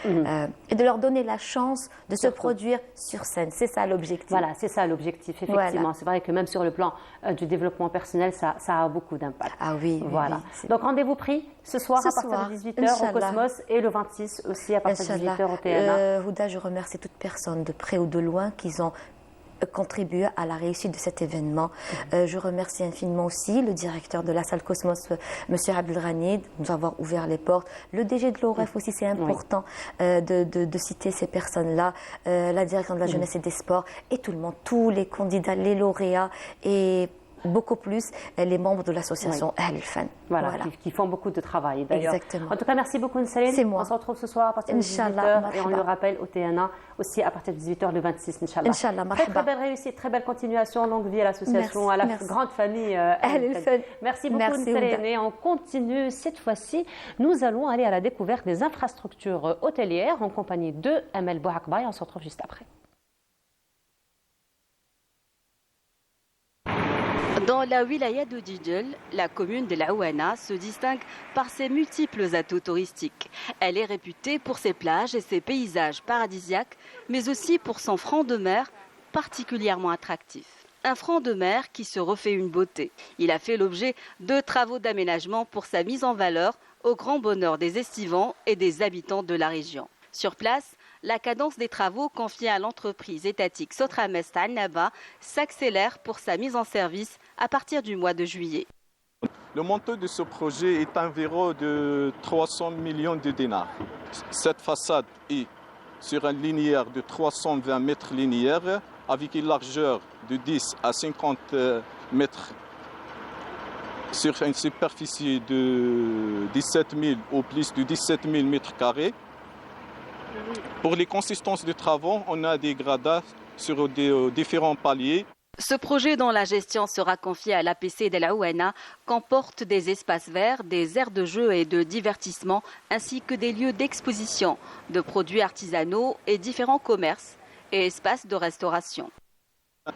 et de leur donner la chance de se produire sur scène. C'est ça l'objectif. Voilà, c'est ça l'objectif, effectivement. Voilà. C'est vrai que même sur le plan du développement personnel, ça a beaucoup d'impact. Ah oui, voilà. Oui, donc rendez-vous pris ce soir à partir de 18h au Cosmos et le 26 aussi à partir de 18h au TNA. Houda, je remercie toute personne de près ou de loin qui ont contribué à la réussite de cet événement. Je remercie infiniment aussi le directeur de la salle Cosmos, M. Abdelrani, de nous avoir ouvert les portes. Le DG de l'OREF aussi, c'est important de citer ces personnes-là. La direction de la jeunesse et des sports et tout le monde, tous les candidats, les lauréats et beaucoup plus les membres de l'association Ahl el-Fan. Voilà. Qui font beaucoup de travail d'ailleurs. Exactement. En tout cas, merci beaucoup Nsaline. C'est moi. On se retrouve ce soir à partir de 18h et on le rappelle au TNA aussi à partir de 18h le 26, Inch'Allah. Inch'Allah, très belle réussite, très belle continuation, longue vie à l'association, à la grande famille Ahl el-Fan. Merci beaucoup Nsaline et on continue cette fois-ci. Nous allons aller à la découverte des infrastructures hôtelières en compagnie de Amel Bouakba et on se retrouve juste après. Dans la wilaya de Djidjel, la commune de l'Aouana se distingue par ses multiples atouts touristiques. Elle est réputée pour ses plages et ses paysages paradisiaques, mais aussi pour son front de mer particulièrement attractif. Un front de mer qui se refait une beauté. Il a fait l'objet de travaux d'aménagement pour sa mise en valeur au grand bonheur des estivants et des habitants de la région. Sur place, la cadence des travaux confiés à l'entreprise étatique Sotrames Talnaba s'accélère pour sa mise en service à partir du mois de juillet. Le montant de ce projet est environ de 300 millions de dinars. Cette façade est sur un linéaire de 320 mètres linéaires avec une largeur de 10 à 50 mètres sur une superficie de 17 000 ou plus de 17 000 mètres carrés. Pour les consistances de travaux, on a des gradats sur des différents paliers. Ce projet dont la gestion sera confiée à l'APC de l'Aouana comporte des espaces verts, des aires de jeu et de divertissement, ainsi que des lieux d'exposition de produits artisanaux et différents commerces et espaces de restauration.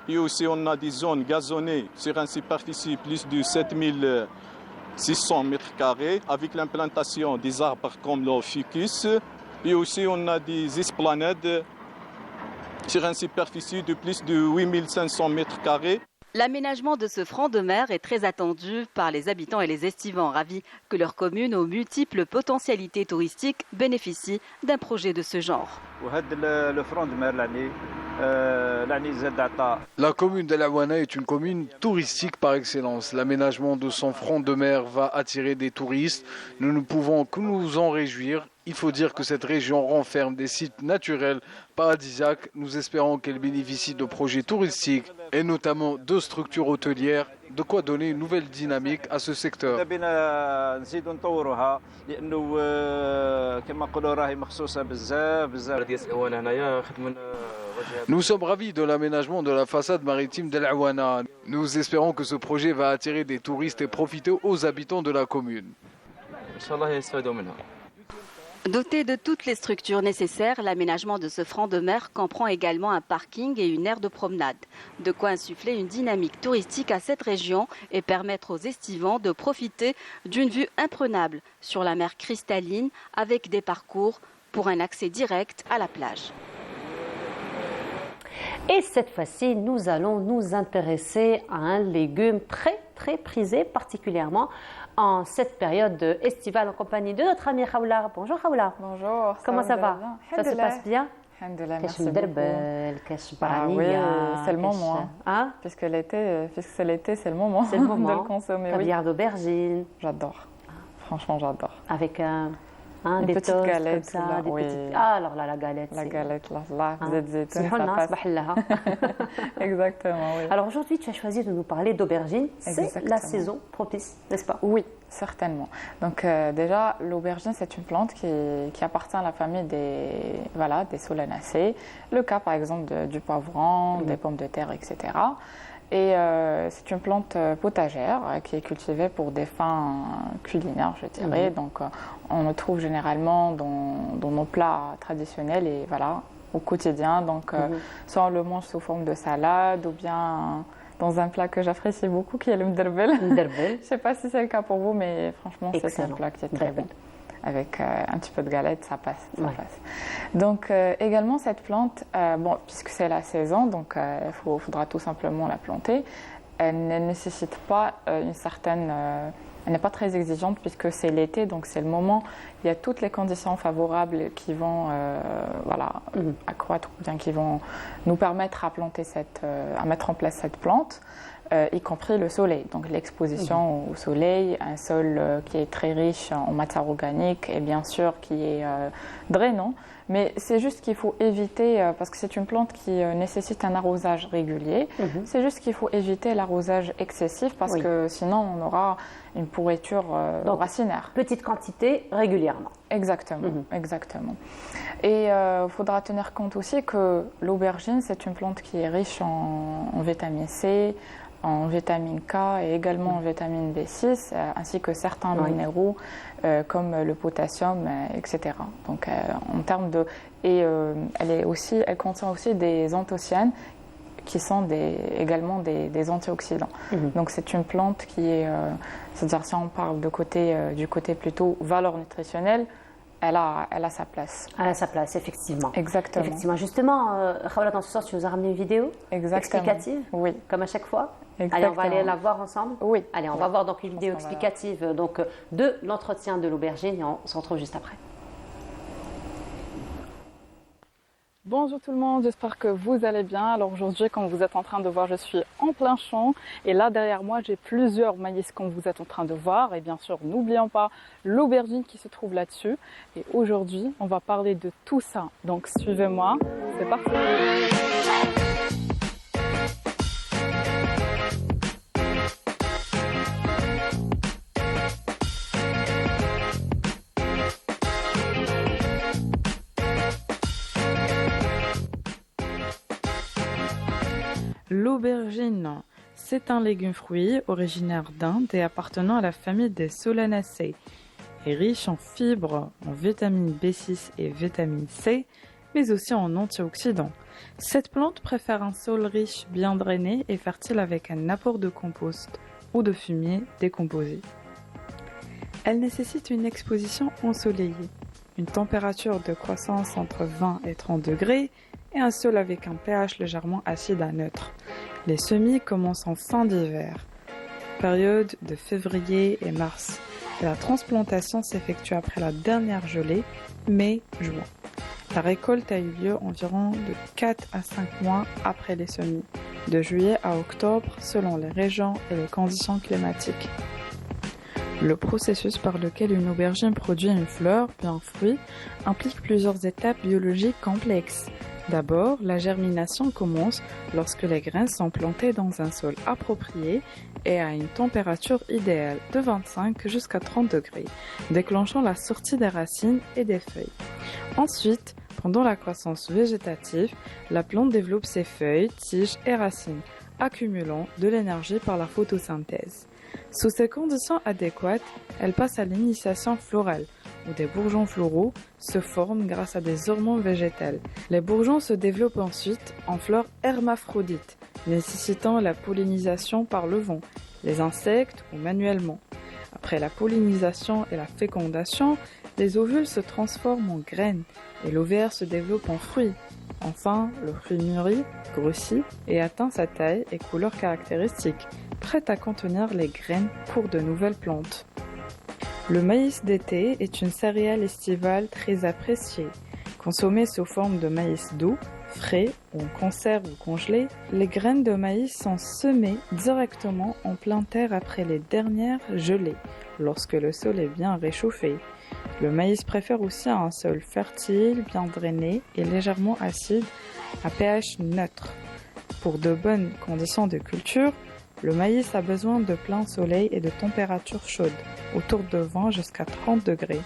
Et aussi, on a des zones gazonnées sur une superficie plus de 7600 mètres carrés avec l'implantation des arbres comme le ficus. Et aussi, on a des esplanades sur une superficie de plus de 8500 mètres carrés. L'aménagement de ce front de mer est très attendu par les habitants et les estivants, ravis que leur commune aux multiples potentialités touristiques bénéficie d'un projet de ce genre. La commune de l'Aouana est une commune touristique par excellence. L'aménagement de son front de mer va attirer des touristes. Nous ne pouvons que nous en réjouir. Il faut dire que cette région renferme des sites naturels paradisiaques. Nous espérons qu'elle bénéficie de projets touristiques et notamment de structures hôtelières, de quoi donner une nouvelle dynamique à ce secteur. Nous sommes ravis de l'aménagement de la façade maritime d'El Aouana. Nous espérons que ce projet va attirer des touristes et profiter aux habitants de la commune. Doté de toutes les structures nécessaires, l'aménagement de ce front de mer comprend également un parking et une aire de promenade. De quoi insuffler une dynamique touristique à cette région et permettre aux estivants de profiter d'une vue imprenable sur la mer cristalline avec des parcours pour un accès direct à la plage. Et cette fois-ci, nous allons nous intéresser à un légume très prisé, particulièrement en cette période estivale en compagnie de notre amie Khawla. Bonjour Khawla. Bonjour. Comment ça va? Ça se passe bien? Alhamdulillah, merci beaucoup. Oui, c'est le moment. Hein? Puisque c'est l'été, c'est le moment, c'est le moment de le consommer. Caviar d'aubergine. J'adore. Franchement, j'adore. Avec une petite galette. Comme ça, des petites... Ah, alors là, la galette. La galette, là, vous êtes Exactement, oui. Alors aujourd'hui, tu as choisi de nous parler d'aubergine. C'est la saison propice, n'est-ce pas? Oui, certainement. Donc déjà, l'aubergine, c'est une plante qui appartient à la famille des solanacées. Le cas, par exemple, du poivron, des pommes de terre, etc. Et c'est une plante potagère qui est cultivée pour des fins culinaires, je dirais. Donc, on le trouve généralement dans nos plats traditionnels et voilà, au quotidien. Donc, soit on le mange sous forme de salade ou bien dans un plat que j'apprécie beaucoup qui est le mderbel. Je ne sais pas si c'est le cas pour vous, mais franchement, c'est un plat qui est très bon. Avec un petit peu de galette, ça passe. Donc également cette plante, puisque c'est la saison, donc il faudra tout simplement la planter. Elle ne nécessite pas une certaine... elle n'est pas très exigeante puisque c'est l'été, donc c'est le moment. Il y a toutes les conditions favorables qui vont accroître ou bien qui vont nous permettre à planter à mettre en place cette plante. Y compris le soleil, donc l'exposition au soleil, un sol qui est très riche en matière organique et bien sûr qui est drainant, mais c'est juste qu'il faut éviter, parce que c'est une plante qui nécessite un arrosage régulier, c'est juste qu'il faut éviter l'arrosage excessif parce que sinon on aura une pourriture racinaire. Petite quantité régulièrement. Exactement, exactement. Et il faudra tenir compte aussi que l'aubergine, c'est une plante qui est riche en vitamine C, en vitamine K et également en vitamine B6, ainsi que certains minéraux comme le potassium, etc. Donc en termes de... Et elle contient aussi des anthocyanes qui sont également des antioxydants. Donc c'est une plante qui est... c'est-à-dire si on parle du côté plutôt valeur nutritionnelle, elle a sa place. Elle a sa place, effectivement. Exactement. Effectivement. Justement, Khaoula, dans ce sens, tu nous as ramené une vidéo explicative, comme à chaque fois. Exactement. Allez, on va aller la voir ensemble. Oui. Allez, on va voir donc une vidéo explicative de l'entretien de l'aubergine et on se retrouve juste après. Bonjour tout le monde, j'espère que vous allez bien. Alors aujourd'hui, comme vous êtes en train de voir, je suis en plein champ et là derrière moi, j'ai plusieurs maïs comme vous êtes en train de voir. Et bien sûr, n'oublions pas l'aubergine qui se trouve là-dessus. Et aujourd'hui, on va parler de tout ça. Donc suivez-moi, c'est parti. L'aubergine, c'est un légume-fruit originaire d'Inde et appartenant à la famille des Solanacées. Est riche en fibres, en vitamine B6 et vitamine C, mais aussi en antioxydants. Cette plante préfère un sol riche, bien drainé et fertile avec un apport de compost ou de fumier décomposé. Elle nécessite une exposition ensoleillée, une température de croissance entre 20 et 30 degrés et un sol avec un pH légèrement acide à neutre. Les semis commencent en fin d'hiver, période de février et mars. Et la transplantation s'effectue après la dernière gelée, mai-juin. La récolte a eu lieu environ de 4 à 5 mois après les semis, de juillet à octobre selon les régions et les conditions climatiques. Le processus par lequel une aubergine produit une fleur puis un fruit implique plusieurs étapes biologiques complexes. D'abord, la germination commence lorsque les graines sont plantées dans un sol approprié et à une température idéale de 25 jusqu'à 30 degrés, déclenchant la sortie des racines et des feuilles. Ensuite, pendant la croissance végétative, la plante développe ses feuilles, tiges et racines, accumulant de l'énergie par la photosynthèse. Sous ces conditions adéquates, elle passe à l'initiation florale, où des bourgeons floraux se forment grâce à des hormones végétales. Les bourgeons se développent ensuite en fleurs hermaphrodites, nécessitant la pollinisation par le vent, les insectes ou manuellement. Après la pollinisation et la fécondation, les ovules se transforment en graines et l'ovaire se développe en fruit. Enfin, le fruit mûrit, grossit et atteint sa taille et couleur caractéristique, prête à contenir les graines pour de nouvelles plantes. Le maïs d'été est une céréale estivale très appréciée. Consommée sous forme de maïs doux, frais ou en conserve ou congelé, les graines de maïs sont semées directement en pleine terre après les dernières gelées, lorsque le sol est bien réchauffé. Le maïs préfère aussi un sol fertile, bien drainé et légèrement acide à pH neutre. Pour de bonnes conditions de culture, le maïs a besoin de plein soleil et de températures chaudes, autour de 20 jusqu'à 30 degrés.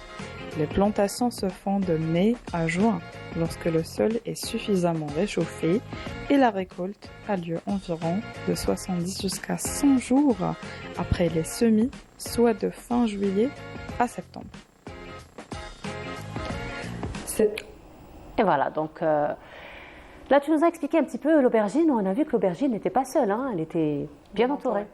Les plantations se font de mai à juin, lorsque le sol est suffisamment réchauffé, et la récolte a lieu environ de 70 jusqu'à 100 jours après les semis, soit de fin juillet à septembre. Et voilà, donc là tu nous as expliqué un petit peu l'aubergine. On a vu que l'aubergine n'était pas seule, hein, elle était bien entourée.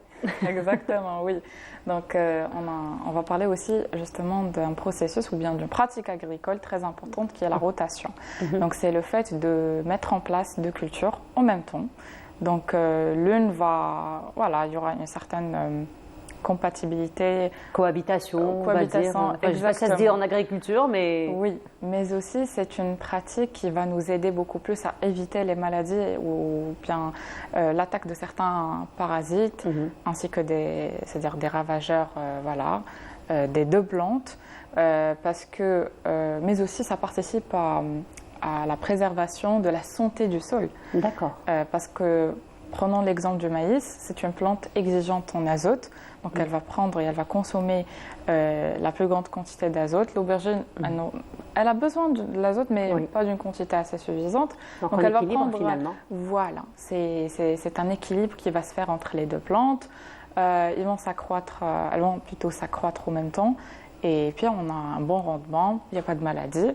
Exactement, oui. Donc on va parler aussi justement d'un processus ou bien d'une pratique agricole très importante qui est la rotation. Donc c'est le fait de mettre en place deux cultures en même temps. Donc l'une va, voilà, il y aura une certaine compatibilité, cohabitation, on va dire. Enfin, je sais pas si ça se dit en agriculture, mais oui, mais aussi c'est une pratique qui va nous aider beaucoup plus à éviter les maladies ou bien l'attaque de certains parasites, ainsi que c'est-à-dire des ravageurs, voilà, des deux plantes, parce que, mais aussi ça participe à la préservation de la santé du sol. D'accord. Parce que prenons l'exemple du maïs, c'est une plante exigeante en azote, donc elle va prendre et elle va consommer la plus grande quantité d'azote. L'aubergine, elle a besoin de l'azote, mais pas d'une quantité assez suffisante. Donc elle va équilibre, prendre, finalement. voilà, c'est un équilibre qui va se faire entre les deux plantes. Elles vont plutôt s'accroître en même temps. Et puis on a un bon rendement, il n'y a pas de maladie.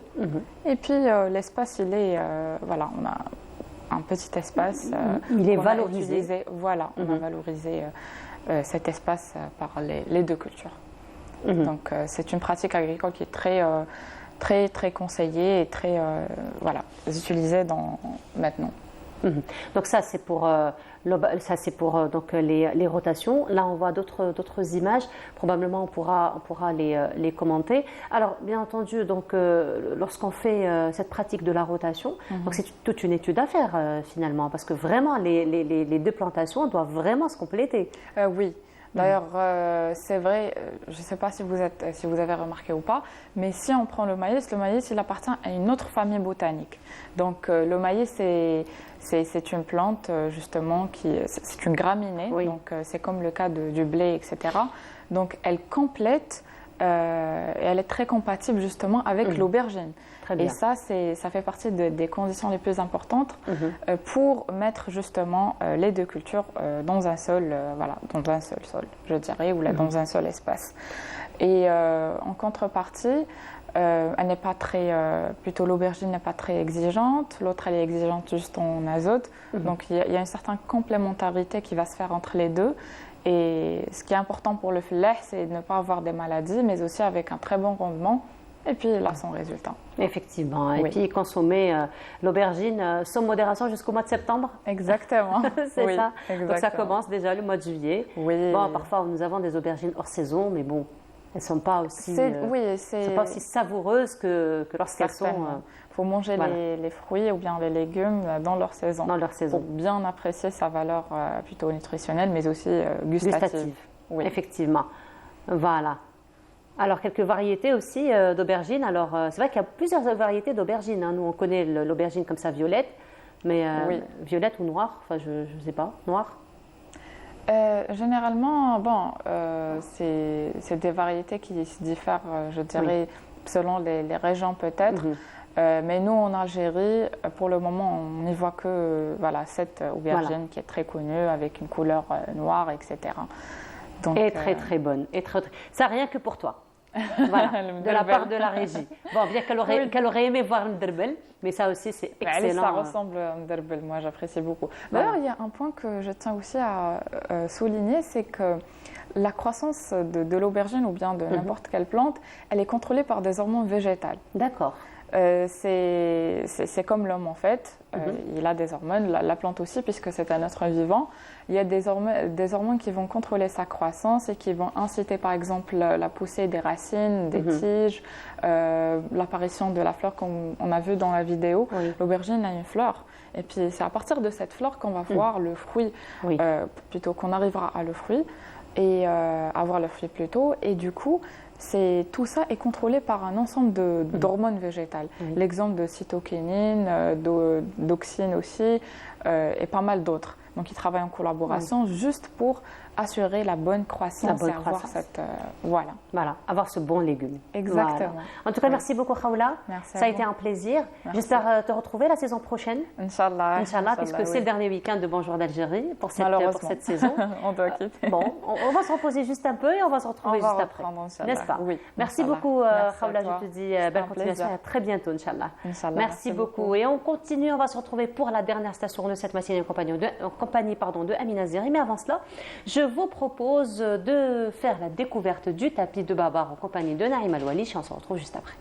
Et puis l'espace, il est, voilà, on a un petit espace. Il est valorisé. Voilà, on a valorisé cet espace par les deux cultures. Donc c'est une pratique agricole qui est très, très conseillée et très, voilà, utilisée maintenant. Donc ça c'est pour, donc, les rotations. Là on voit d'autres images, probablement on pourra les commenter. Alors bien entendu, donc, lorsqu'on fait cette pratique de la rotation, donc c'est toute une étude à faire finalement, parce que vraiment les deux plantations doivent vraiment se compléter. Oui. D'ailleurs, c'est vrai, je ne sais pas si vous avez remarqué ou pas, mais si on prend le maïs, il appartient à une autre famille botanique. Donc le maïs, c'est une plante justement c'est une graminée, donc c'est comme le cas du blé, etc. Donc elle complète et elle est très compatible justement avec l'aubergine. Et ça fait partie des conditions les plus importantes pour mettre justement les deux cultures dans un seul, voilà, dans un seul sol, je dirais, ou là, dans un seul espace. Et en contrepartie, elle n'est pas très, plutôt l'aubergine n'est pas très exigeante, l'autre elle est exigeante juste en azote. Donc il y a une certaine complémentarité qui va se faire entre les deux. Et ce qui est important pour le filet, c'est de ne pas avoir des maladies, mais aussi avec un très bon rendement. Et puis là, son résultat. Effectivement. Et puis consommer l'aubergine sans modération jusqu'au mois de septembre. Exactement. C'est ça. Exactement. Donc ça commence déjà le mois de juillet. Oui. Bon, parfois nous avons des aubergines hors saison, mais bon, elles ne sont pas aussi, pas aussi savoureuses que lorsqu'elles sont. Il faut manger les fruits ou bien les légumes dans leur saison. Dans leur saison. Pour bien apprécier sa valeur plutôt nutritionnelle, mais aussi gustative. Oui. Effectivement. Voilà. Alors, quelques variétés aussi d'aubergines. Alors, c'est vrai qu'il y a plusieurs variétés d'aubergines. Hein. Nous, on connaît l'aubergine comme ça, violette, mais violette ou noire, enfin, je ne sais pas, noire. Généralement, bon, c'est des variétés qui se diffèrent, je dirais, selon les régions peut-être. Mais nous, en Algérie, pour le moment, on n'y voit que cette aubergine qui est très connue, avec une couleur noire, etc. Donc, et très bonne. Ça, rien que pour toi. Voilà, de la part de la régie. Bon, bien qu'elle aurait aimé voir le derbel, mais ça aussi, c'est excellent. Ça ressemble à un derbel, moi j'apprécie beaucoup. D'ailleurs, il y a un point que je tiens aussi à souligner, c'est que la croissance de l'aubergine ou bien de n'importe quelle plante, elle est contrôlée par des hormones végétales. D'accord. C'est comme l'homme en fait, il a des hormones, la plante aussi puisque c'est un être vivant. Il y a des hormones qui vont contrôler sa croissance et qui vont inciter par exemple la poussée des racines, des tiges, l'apparition de la fleur comme on a vu dans la vidéo. L'aubergine a une fleur et puis c'est à partir de cette fleur qu'on va voir le fruit, plutôt qu'on arrivera à le fruit et avoir le fruit plus tôt et du coup tout ça est contrôlé par un ensemble d'hormones végétales. L'exemple de cytokinine, d'auxine aussi, et pas mal d'autres. Donc ils travaillent en collaboration juste pour assurer la bonne croissance et avoir cette voilà, avoir ce bon légume. Exactement. Voilà. En tout cas, merci beaucoup Khawla. Merci ça a été un plaisir. J'espère te retrouver la saison prochaine. Inch'Allah. Inch'Allah, puisque c'est le dernier week-end de Bonjour d'Algérie pour cette saison. On doit quitter. Bon, on va se reposer juste un peu et on va se retrouver juste après. N'est-ce pas? Oui. Merci beaucoup Khawla, je te dis belle continuation et à très bientôt Inch'Allah. Merci beaucoup. Et on continue, on va se retrouver pour la dernière station de cette matinée en compagnie de Amina Zeri. Mais avant cela, je vous propose de faire la découverte du tapis de Babar en compagnie de Naïm Al-Walish et on se retrouve juste après.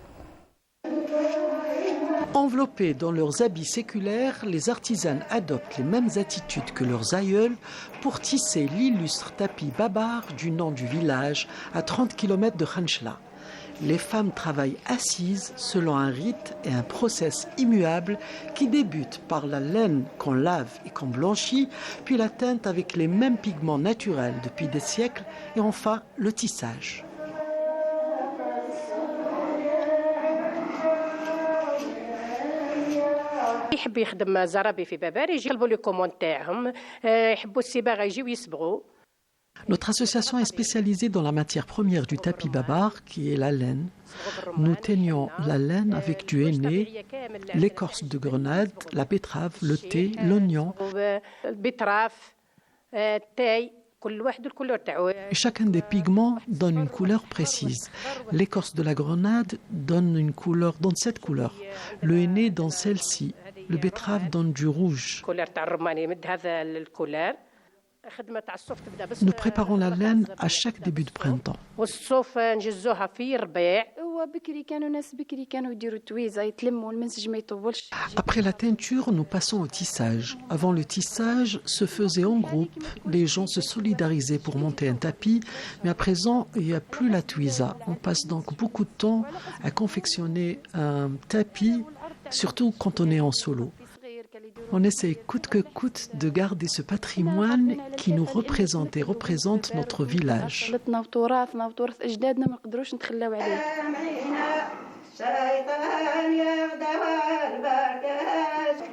Enveloppés dans leurs habits séculaires, les artisanes adoptent les mêmes attitudes que leurs aïeuls pour tisser l'illustre tapis Babar du nom du village à 30 km de Khanchla. Les femmes travaillent assises selon un rite et un process immuable qui débute par la laine qu'on lave et qu'on blanchit, puis la teinte avec les mêmes pigments naturels depuis des siècles et enfin le tissage. يحب يخدم زرابي في بابار يجي يطلبوا لي كوموند تاعهم يحبوا الصباغه يجيو يصبغوا. Notre association est spécialisée dans la matière première du tapis Babar, qui est la laine. Nous teignons la laine avec du henné, l'écorce de grenade, la betterave, le thé, l'oignon. Et chacun des pigments donne une couleur précise. L'écorce de la grenade donne cette couleur. Le henné donne celle-ci. Le betterave donne du rouge. Nous préparons la laine à chaque début de printemps. Après la teinture, nous passons au tissage. Avant le tissage se faisait en groupe. Les gens se solidarisaient pour monter un tapis, mais à présent, il n'y a plus la tuisa. On passe donc beaucoup de temps à confectionner un tapis, surtout quand on est en solo. On essaie coûte que coûte de garder ce patrimoine qui nous représente et représente notre village.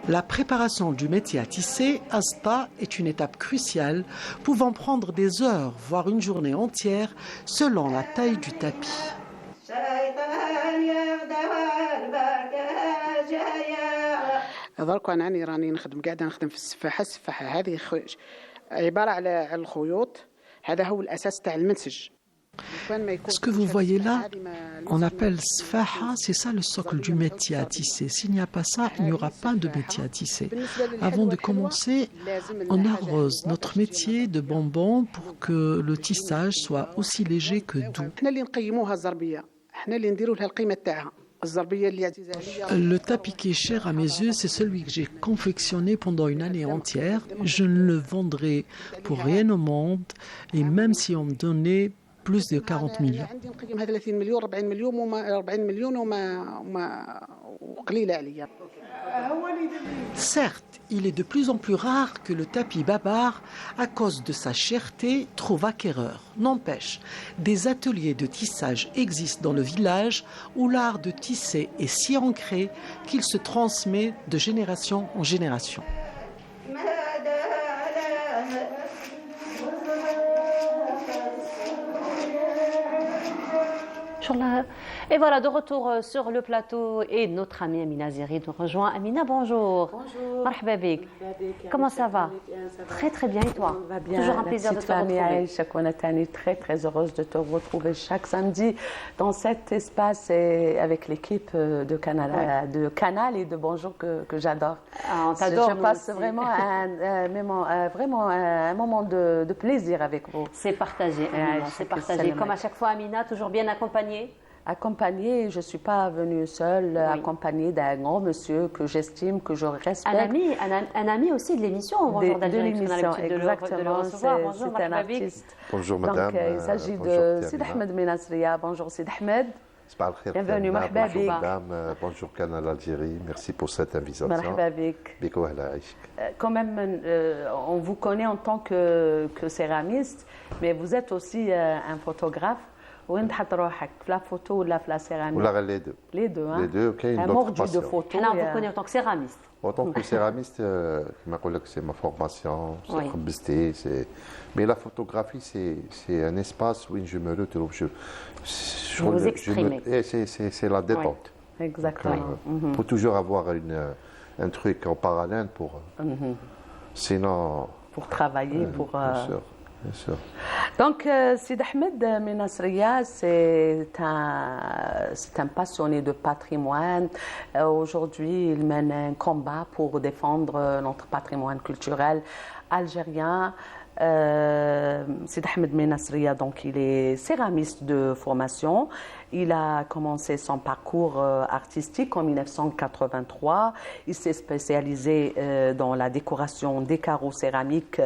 La préparation du métier à tisser, Asta, est une étape cruciale, pouvant prendre des heures, voire une journée entière, selon la taille du tapis. درك انا راني قاعده نخدم في السفاحه هذه عباره على الخيوط هذا هو الاساس تاع المنسج. Ce que vous voyez là, on appelle sfaha, c'est ça le socle du métier à tisser. S'il n'y a pas ça, il n'y aura pas de métier à tisser. Avant de commencer, on arrose notre métier de bonbons pour que le tissage soit aussi léger que doux. Le tapis qui est cher à mes yeux, c'est celui que j'ai confectionné pendant une année entière. Je ne le vendrai pour rien au monde, et même si on me donnait plus de 40 millions. Certes, il est de plus en plus rare que le tapis Babar, à cause de sa cherté, trouve acquéreur. N'empêche, des ateliers de tissage existent dans le village où l'art de tisser est si ancré qu'il se transmet de génération en génération. Et voilà, de retour sur le plateau et notre amie Amina Zeri nous rejoint. Amina, bonjour. Bonjour. Marhaba bik. Comment ça va? Très très bien, et toi? Va bien. Toujours un plaisir de te retrouver. Très très heureuse de te retrouver chaque samedi dans cet espace et avec l'équipe de Canal et de Bonjour que j'adore. On t'adore. Je passe vraiment un moment de plaisir avec vous. C'est partagé, c'est partagé. Comme à chaque fois, Amina, toujours bien accompagnée. Accompagnée, je ne suis pas venue seule, accompagnée d'un grand monsieur que j'estime, que je respecte. Un ami aussi de l'émission, Bonjour d'Algérie, de l'émission, exactement, c'est un artiste. Bonjour madame. Donc il s'agit de Sid Ahmed Menasria. Bonjour Sid Ahmed. Bienvenue, marhaba bik. Bonjour madame, bonjour Canal Algérie, merci pour cette invitation. Marhaba bik. Quand même, on vous connaît en tant que céramiste, mais vous êtes aussi un photographe. وين تحط روحك في لا فوتو ولا في لا سيراميك؟ ولا les deux. Les deux, hein. Les deux, كاين Un d'autres mordu de passions. photo. حنا vous connaît en tant que céramiste. En tant que céramiste, كما نقول لك c'est ma formation, c'est Oui. خبزتي, mais la photographie c'est un espace où je me retrouve. Vous exprimez. C'est la détente. Exactement. Il faut toujours avoir un truc en parallèle pour. Sinon. Pour travailler, pour. Bien sûr, bien sûr. Donc, Sid Ahmed Menasria, c'est un passionné de patrimoine. Aujourd'hui, il mène un combat pour défendre notre patrimoine culturel algérien. Sid Ahmed Menasria, donc, il est céramiste de formation. Il a commencé son parcours artistique en 1983. Il s'est spécialisé dans la décoration des carreaux céramiques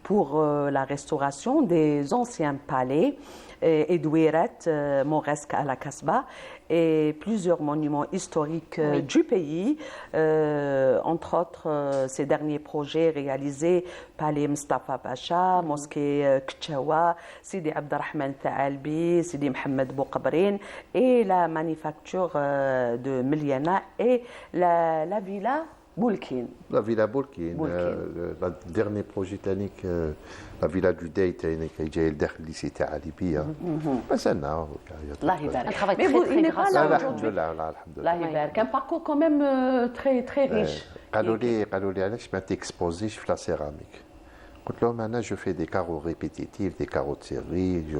pour la restauration des anciens palais et douiret mauresques à la Casbah et plusieurs monuments historiques du pays. Entre autres, ces derniers projets réalisés Palais Mustafa Pacha, Mosquée Kchawa, Sidi Abdelrahman Taalbi, Sidi Mohamed Bouqabrine et la manufacture de Miliana et la villa Boulkin. La villa Boulkin, le dernier projet technique, la villa du Dey, qui est le lycée تاع ليبيا. مازلنا. الله يبارك. Un travail Mais très, vous, très il n'est grand. pas là لا aujourd'hui. الحمد لله لا الحمد الله لله. يبارك. Un parcours quand même très riche. قالوا لي علاش ما تيكسبوزيش في لا سيراميك. قلت لهم انا جو في دي كارو ريبيتيتيف دي كارو de série.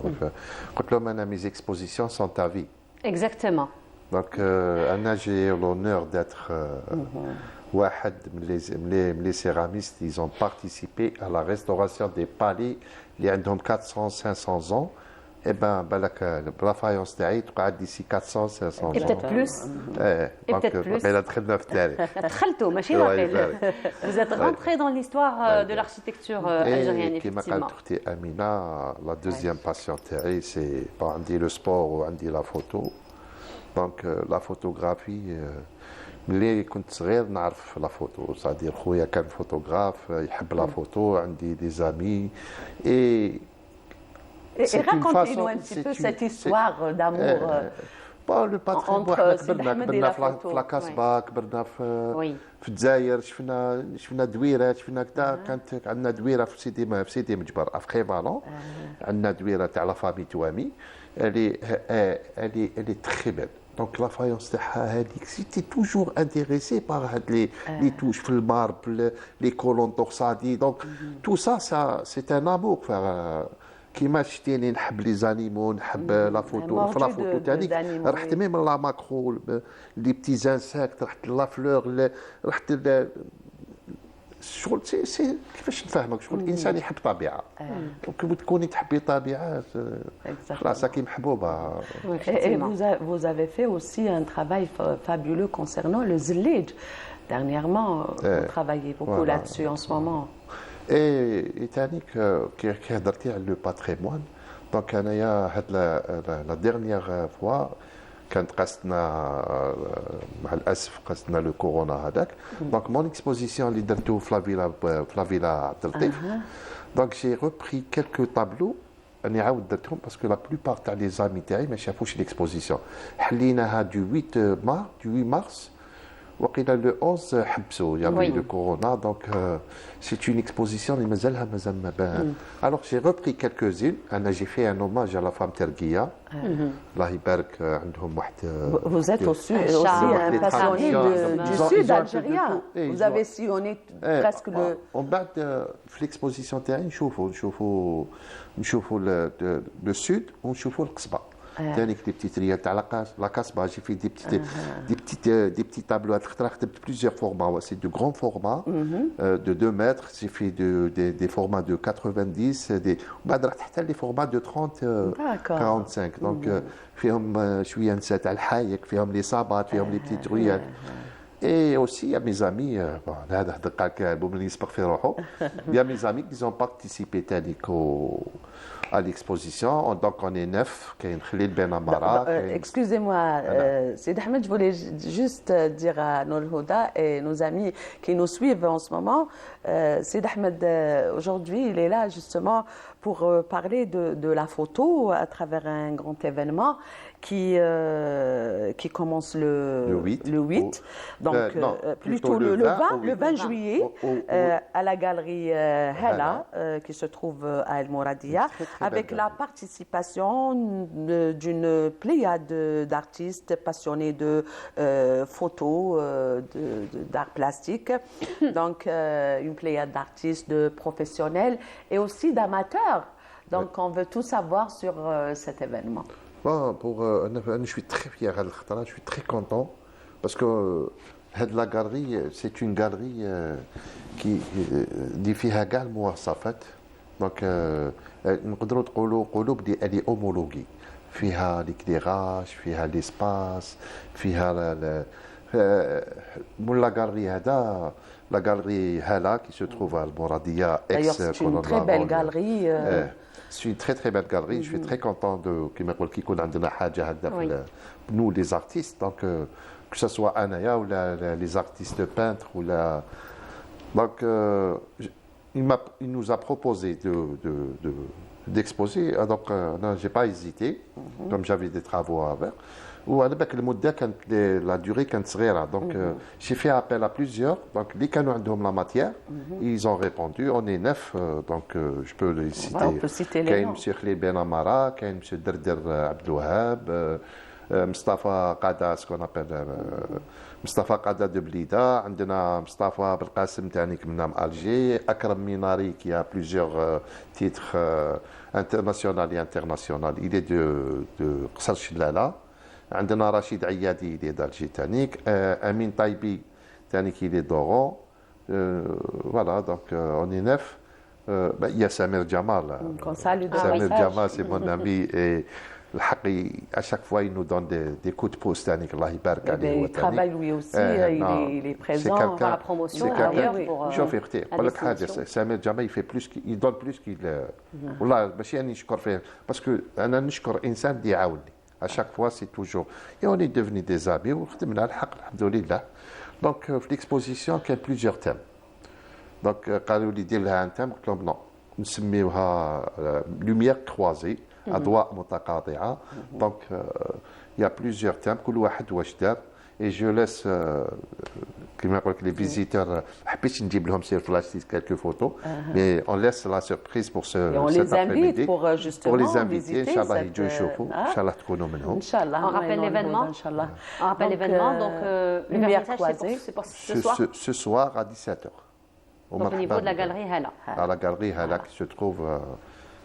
قلت لهم انا mes expositions sont à vie. Exactement. Donc انا j'ai l'honneur d'être واحد من les céramistes, ils ont participé à la restauration des palais اللي عندهم 400-500 ans. Eh ben, la faïence تاعي تقعد d'ici 400-500 ans. Et peut-être plus. Et peut-être plus. Elle a très neuf terre. دخلتوا ماشي rappel. Vous êtes rentré dans l'histoire de l'architecture algérienne, Et كما effectivement. قالت اختي امينه, la deuxième passion تاعي c'est عندي le sport وعندي la photo. Donc la photographie ملي كنت صغير نعرف لا فوتو, c'est-à-dire خويا كان فوتوغراف يحب لا فوتو, عندي des amis et Et racontez-nous un petit peu cette histoire d'amour le patrimoine. entre Sid Ahmed et la photo. في لاكاسبا كبرنا في الجزائر, شفنا دويره, شفنا كذا. كانت عندنا دويره في سيدي مجبر في خيفالون. عندنا دويره تاع لا فامي توامي. elle est très belle. Donc la faïence تاعها هذيك, j'étais toujours intéressé par les touches في الماربل, les colonnes torsadi. Donc tout ça c'est un amour. كيما شتيني نحب لي زانيمو, نحب لا فوتو. في لا فوتو تاعي رحت ميم لا ماكرو, لي بتي زانساكت, رحت لا فلور, رحت شغل سي كيفاش نفهمك, شغل الانسان يحب طبيعه. دونك تكوني تحبي طبيعه خلاص راكي محبوبه. Et vous avez fait aussi un travail fabuleux concernant le zillij. Dernièrement, vous travaillez beaucoup là-dessus en ce moment. Et ثاني كي هضرتي على لو باتريمون, دونك انايا هاد لا ديرنيير فوا كانت قاستنا مع الاسف قاستنا لو كورونا هذاك. دونك مون اكسبوزيسيون اللي درتو في لا فيلا عبد اللطيف. دونك جي ريبري كيلكو طابلو اني عاود درتهم باسكو لا بلوبار تاع لي زامي تاعي ما شافوش ليكسبوزيسيون. حليناها دو 8 مارس وقيلا لو 11 حبسوا يافي لو كورونا. دونك c'est une exposition اللي مازالها ما بان. Alors j'ai repris quelques-unes. انا جي في ان hommage à la femme تركية, الله يبارك. عندهم واحد. Vous êtes aussi un passionné du sud algérien. Vous avez sillonné presque le. ومن بعد في الاكسبوزيسيون تاعي نشوفوا لو سود ونشوفوا القصبه. ثاني كتبت petits ريال تاع لا كاسبا. جي في des petits tableaux. خدمت plusieurs formats. C'est de grands formats de 2 mètres. J'ai fait des formats de 90. بعد رحت حتى les formats de 30 45. Donc فيهم شويه نساء تاع الحايك, فيهم لي صابات, فيهم لي petits ريال. Et aussi, il y a mes amis, il y a mes amis qui ont participé à l'exposition. Donc on est 9, Kain Khalil Ben Amara. Excusez-moi, Sid Ahmed, je voulais juste dire à Nour Houda et nos amis qui nous suivent en ce moment, Sid Ahmed, aujourd'hui, il est là justement pour parler de la photo à travers un grand événement qui commence le 8. Donc, non, plutôt le 20 juillet, à la galerie Hala, qui se trouve à El Mouradia, avec la participation d'une pléiade d'artistes passionnés de photos, d'art plastique. Donc, une pléiade d'artistes, de professionnels et aussi d'amateurs. Donc, on veut tout savoir sur cet événement. Bon, je suis très fier, je suis très content parce que la galerie, c'est une galerie qui فيها كاع المواصفات. دونك نقدروا نقولوا بلي elle est homologuée. فيها l'éclairage, فيها l'espace, فيها la galerie هذا la galerie Hala qui se trouve à Al-Mouradia. D'ailleurs, c'est une très belle galerie. C'est une très très belle galerie. Je suis très content de nous les artistes. Donc que ce soit Anaya ou les artistes peintres ou donc il nous a proposé d'exposer. Donc j'ai pas hésité, comme j'avais des travaux à faire. وعلى بالك المده كانت لا دوري كانت صغيره دونك j'ai fait appel à plusieurs donc اللي كانوا عندهم لا ماتيير ils ont répondu on est 9 donc je peux les citer كاين مسيو خليل بن امارا كاين مسيو دردر عبد الوهاب مصطفى قاده سكون ابل مصطفى قاده دو بليده عندنا مصطفى بالقاسم ثاني من الجي اكرم ميناري كي a plusieurs titres international et international il est de قصر شلاله عندنا رشيد عيادي اللي d'Alger تانيك امين طيبي تانيك اللي d'Oran voilà donc on est 9 il y a Samir Jamal Samir Jamal c'est mon ami et الحقي à chaque fois il nous donne des coups de pouce تانيك الله يبارك عليه il travaille lui aussi il est présent dans la promotion d'ailleurs شوفي اختي نقول لك حاجه سامر جمال يفي بلوس il donne plus qu'il والله ماشي اني نشكر فيه باسكو انا نشكر انسان اللي يعاونني à chaque fois c'est toujours et on est devenu des amis وخدمنا الحق الحمد لله donc في l'exposition كاين plusieurs thèmes donc قالوا لي دير لها ان تيم قلت لهم نو نسميوها lumière croisée اضواء متقاطعه donc il y a plusieurs thèmes كل واحد واش دار et je laisse كما يقول لك les visiteurs حبيت نجيب لهم سير فلاش quelques photos mais on laisse la surprise pour cet après-midi pour les inviter ان شاء الله يجوا يشوفوا ان شاء الله تكونوا منهم ان شاء الله on rappelle l'événement ان شاء الله on rappelle l'événement donc le vernissage c'est pour ce soir ce soir à 17h au niveau de la galerie Hala à la galerie Hala qui se trouve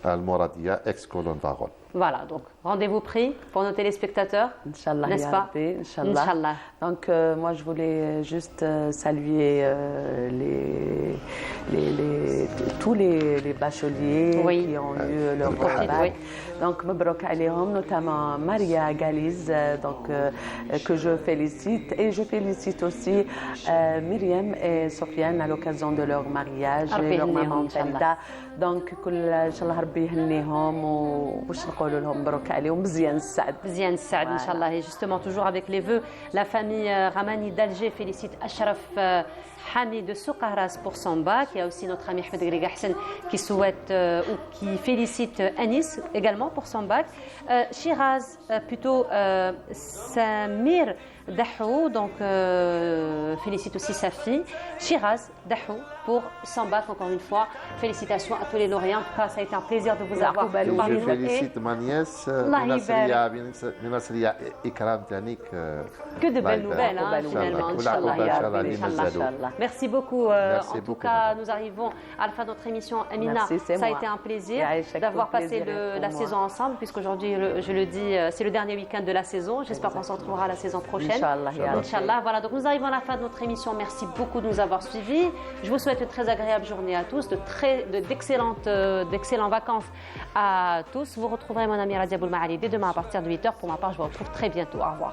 à Al-Mouradia ex-colonne Varon. Voilà, donc rendez-vous pris pour nos téléspectateurs, Inch'Allah, n'est-ce pas? Inch'Allah. Donc moi je voulais juste saluer tous les bacheliers qui ont eu leur bac. Donc Mabrouk alayhom, notamment Maria Galiz, donc que je félicite et je félicite aussi Myriam et Sofiane à l'occasion de leur mariage et leur maman Talida. Donc Inch'Allah Rabbi يهنيهم وباش نقولوا لهم مبروك عليهم مزيان السعد مزيان السعد ان شاء الله. Et justement toujours avec les vœux, la famille Ramani d'Alger félicite Ashraf Hami de Soukaras pour son bac. Il y a aussi notre ami Ahmed Grega Hassan qui souhaite ou qui félicite Anis également pour son bac. Shiraz, plutôt Samir Dahou, donc félicite aussi sa fille. Shiraz Dahou pour son bac encore une fois. Félicitations à tous les lauréats. En tout cas, ça a été un plaisir de vous avoir parmi nous. Je félicite ma nièce Minasria Ikram Tanik. Que de belles nouvelles, finalement. Inch'Allah. Merci beaucoup. En tout cas, nous arrivons à la fin de notre émission. Amina, ça a été un plaisir d'avoir passé la saison ensemble, puisqu'aujourd'hui, je le dis, c'est le dernier week-end de la saison. J'espère qu'on se retrouvera la saison prochaine. Inch'Allah. Voilà, donc nous arrivons à la fin de notre émission. Merci beaucoup de nous avoir suivis. Je vous souhaite une très agréable journée à tous, d'excellentes vacances à tous. Vous retrouverez mon ami Radia Boulmaali dès demain à partir de 8h. Pour ma part, je vous retrouve très bientôt. Au revoir.